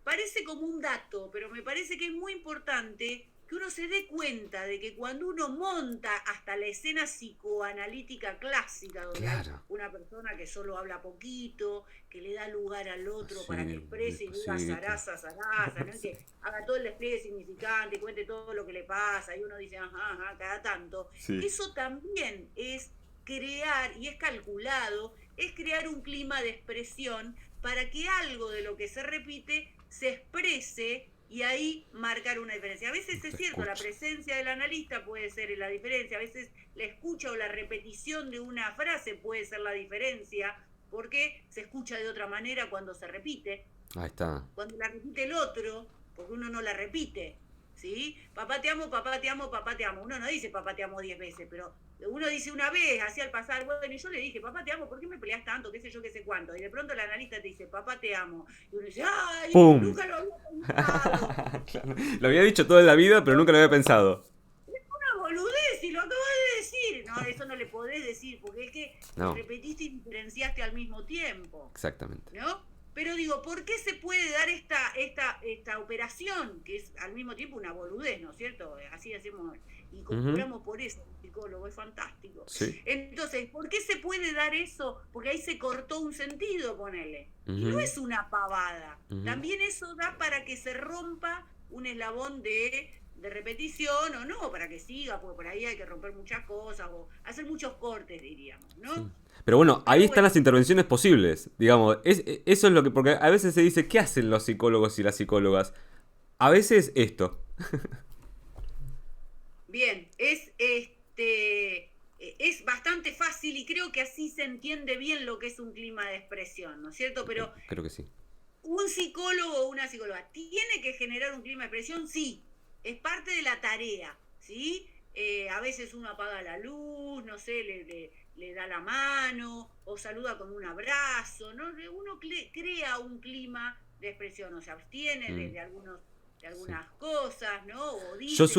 Parece como un dato, pero me parece que es muy importante que uno se dé cuenta de que cuando uno monta hasta la escena psicoanalítica clásica, donde hay
Claro.
una persona que solo habla poquito, que le da lugar al otro para que
Sí,
exprese y diga
sí,
zaraza, zaraza, ¿no? Y que haga todo el despliegue significante y cuente todo lo que le pasa, y uno dice, ajá, ajá, cada tanto.
sí.
Eso también es crear, y es calculado, es crear un clima de expresión para que algo de lo que se repite se exprese y ahí marcar una diferencia. A veces es cierto, la presencia del analista puede ser la diferencia, a veces la escucha o la repetición de una frase puede ser la diferencia, porque se escucha de otra manera cuando se repite.
Ahí está.
Cuando la repite el otro, porque uno no la repite, ¿sí? Papá te amo, papá te amo, papá te amo. Uno no dice papá te amo 10 veces, pero uno dice una vez, así al pasar, bueno, y yo le dije, papá te amo, ¿por qué me peleas tanto? Qué sé yo, qué sé cuánto. Y de pronto el analista te dice, papá te amo. Y uno dice, ¡ay!
¡Pum!
Nunca lo había pensado.
Claro. Lo había dicho toda la vida, pero nunca lo había pensado.
Es una boludez, y lo acabas de decir. No, eso no le podés decir, porque es que lo
No,
repetiste y diferenciaste al mismo tiempo,
exactamente.
¿no? Pero digo, ¿por qué se puede dar esta operación, que es al mismo tiempo una boludez, ¿no es cierto? Así hacemos y
Ujú.
cobramos por eso, el psicólogo, es fantástico.
Sí.
Entonces, ¿por qué se puede dar eso? Porque ahí se cortó un sentido, ponele. Y no
Ujú,
es una pavada.
ujú.
También eso da para que se rompa un eslabón de repetición o no, para que siga, porque por ahí hay que romper muchas cosas o hacer muchos cortes, diríamos,
Sí.
¿no?
Pero bueno, ahí
Pero
están
bueno,
las intervenciones posibles. Digamos, eso es lo que. Porque a veces se dice, ¿qué hacen los psicólogos y las psicólogas? A veces esto.
bien, es bastante fácil y creo que así se entiende bien lo que es un clima de expresión, ¿no es cierto? Pero
Creo que sí.
un psicólogo o una psicóloga tiene que generar un clima de expresión, sí, es parte de la tarea, ¿sí? A veces uno apaga la luz, no sé, le da la mano o saluda con un abrazo, ¿no? Uno crea un clima de expresión, o se abstiene
Mm,
de
sí.
algunas cosas, ¿no? O
Yo
dice más.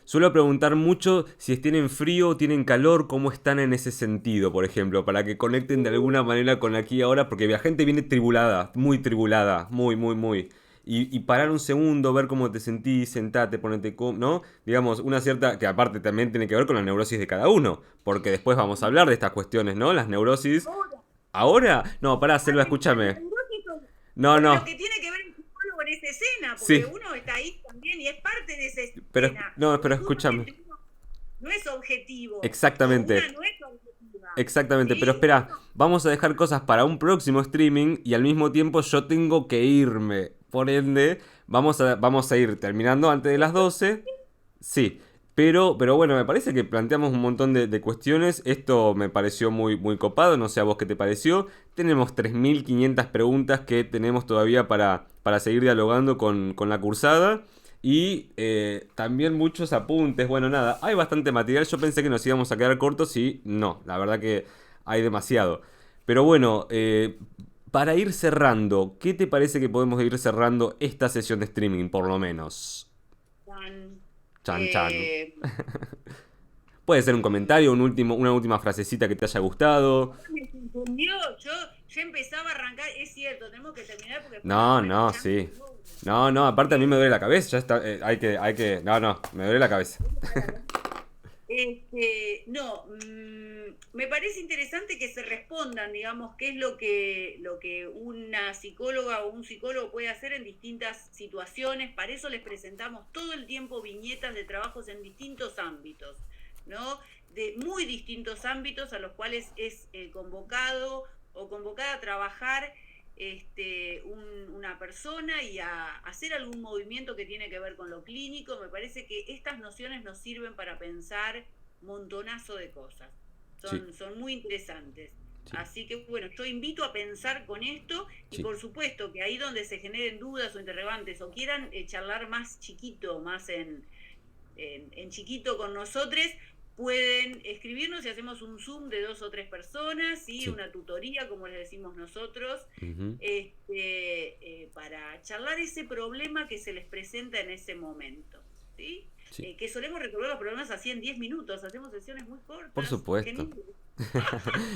suelo preguntar mucho si tienen frío o tienen calor, cómo están en ese sentido, por ejemplo, para que conecten de alguna manera con aquí y ahora, porque la gente viene tribulada, muy, muy, muy. Y parar un segundo, ver cómo te sentís, sentate, ponete, ¿no? Digamos, una cierta, que aparte también tiene que ver con la neurosis de cada uno, porque después vamos a hablar de estas cuestiones, ¿no? Las neurosis.
Ahora,
¿Ahora? No, pará, Selva,
las
escúchame.
neuróticos
No,
es lo
no,
que tiene que ver el psicólogo en esa escena, porque
sí,
uno está ahí también y es parte de esa
pero,
escena,
no, pero
porque
escúchame.
justamente uno no es objetivo, o una
Exactamente.
no es objetiva,
Exactamente, pero
¿sí?
espera, vamos a dejar cosas para un próximo streaming y al mismo tiempo yo tengo que irme. Por ende, vamos a ir terminando antes de las 12. Sí, pero bueno, me parece que planteamos un montón de cuestiones. Esto me pareció muy, muy copado, no sé a vos qué te pareció. Tenemos 3.500 preguntas que tenemos todavía para seguir dialogando con la cursada. Y también muchos apuntes. Bueno, nada, hay bastante material. Yo pensé que nos íbamos a quedar cortos y no, la verdad que hay demasiado. Pero bueno, para ir cerrando, ¿qué te parece que podemos ir cerrando esta sesión de streaming, por lo menos?
Tan,
Chan chan.
eh,
Puede ser un comentario,
mm,
una última frasecita que te haya gustado.
me confundió, yo ya empezaba a arrancar, es cierto, tenemos que terminar porque después nos
No,
comemos
no,
chancho
sí.
y todo.
No, no, aparte a mí me
Eh,
duele la cabeza, ya está, no, no, me duele la cabeza.
No, me parece interesante que se respondan, digamos, qué es lo que una psicóloga o un psicólogo puede hacer en distintas situaciones. Para eso les presentamos todo el tiempo viñetas de trabajos en distintos ámbitos, ¿no? De muy distintos ámbitos a los cuales es convocado o convocada a trabajar una persona y a hacer algún movimiento que tiene que ver con lo clínico. Me parece que estas nociones nos sirven para pensar montonazo de cosas.
Sí,
Son muy interesantes.
sí,
Así que bueno, yo invito a pensar con esto y
sí.
por supuesto que ahí donde se generen dudas o interrogantes o quieran charlar más chiquito, más en chiquito con nosotros, pueden escribirnos y hacemos un Zoom de 2 o 3 personas, ¿sí?
Sí.
Una tutoría, como les decimos nosotros,
Ujú,
para charlar ese problema que se les presenta en ese momento. ¿Sí?
sí.
Que solemos resolver los problemas así en 10 minutos, hacemos sesiones muy
Por
cortas,
supuesto.
genial.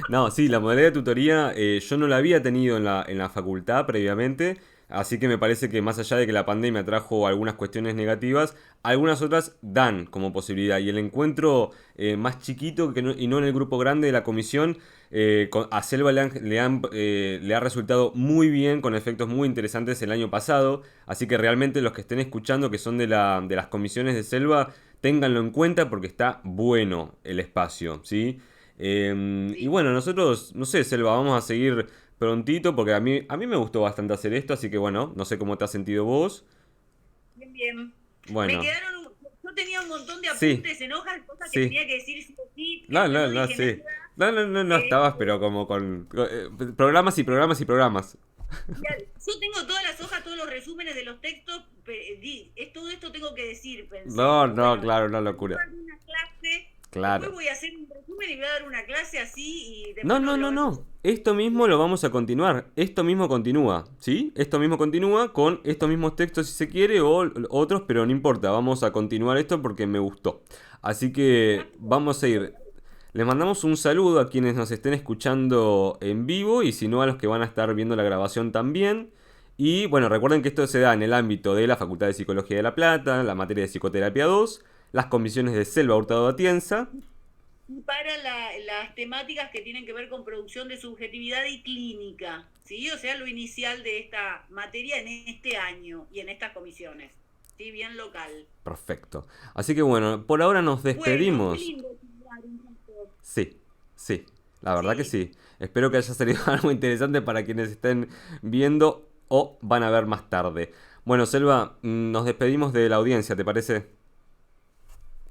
No, sí, la modalidad de tutoría yo no la había tenido en la facultad previamente, así que me parece que más allá de que la pandemia trajo algunas cuestiones negativas, algunas otras dan como posibilidad. Y el encuentro más chiquito y no en el grupo grande de la comisión, a Selva le ha resultado muy bien, con efectos muy interesantes el año pasado, así que realmente los que estén escuchando que son de las comisiones de Selva, ténganlo en cuenta porque está bueno el espacio, ¿sí? Y
Sí,
bueno, nosotros, no sé, Selva, vamos a seguir prontito porque a mí me gustó bastante hacer esto, así que bueno, no sé cómo te has sentido vos.
bien, bien. Me
Bueno,
quedaron, yo tenía un montón de
sí,
apuntes en hojas, cosas que
sí.
tenía que decir sí o sí,
No,
después
no,
no
no,
dije nada.
sí. No, no, no, no estabas, pero como con programas y programas y programas.
Yo tengo todas las hojas, todos los resúmenes de los textos, todo esto tengo que decir, pensé.
No,
Digo,
no,
bueno,
claro, una
después
locura.
hago una clase, después
Claro.
voy a hacer un resumen y voy a dar una clase así y
No,
después no
no, no,
lo...
no. Esto mismo lo vamos a continuar. Esto mismo continúa, ¿sí? Esto mismo continúa con estos mismos textos si se quiere o otros, pero no importa. Vamos a continuar esto porque me gustó. Así que vamos a ir. Les mandamos un saludo a quienes nos estén escuchando en vivo y si no a los que van a estar viendo la grabación también. Y bueno, recuerden que esto se da en el ámbito de la Facultad de Psicología de La Plata, la materia de Psicoterapia 2, las comisiones de Selva Hurtado Atienza.
Y para las temáticas que tienen que ver con producción de subjetividad y clínica, ¿sí? O sea, lo inicial de esta materia en este año y en estas comisiones, ¿sí? Bien local.
Perfecto. Así que bueno, por ahora nos
Bueno, qué
despedimos.
lindo charlar un rato.
Sí, sí, la verdad que
Sí,
sí. Espero que haya salido algo interesante para quienes estén viendo o van a ver más tarde. Bueno, Selva, nos despedimos de la audiencia, ¿te parece?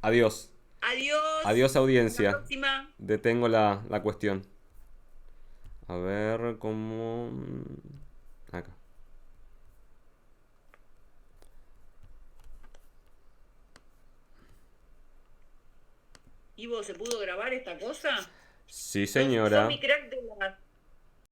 Adiós.
adiós,
Adiós,
hasta la
audiencia.
próxima.
Detengo la cuestión. A ver cómo... Acá.
¿Ivo, se pudo grabar esta cosa?
Sí,
Sos
señora.
mi crack de las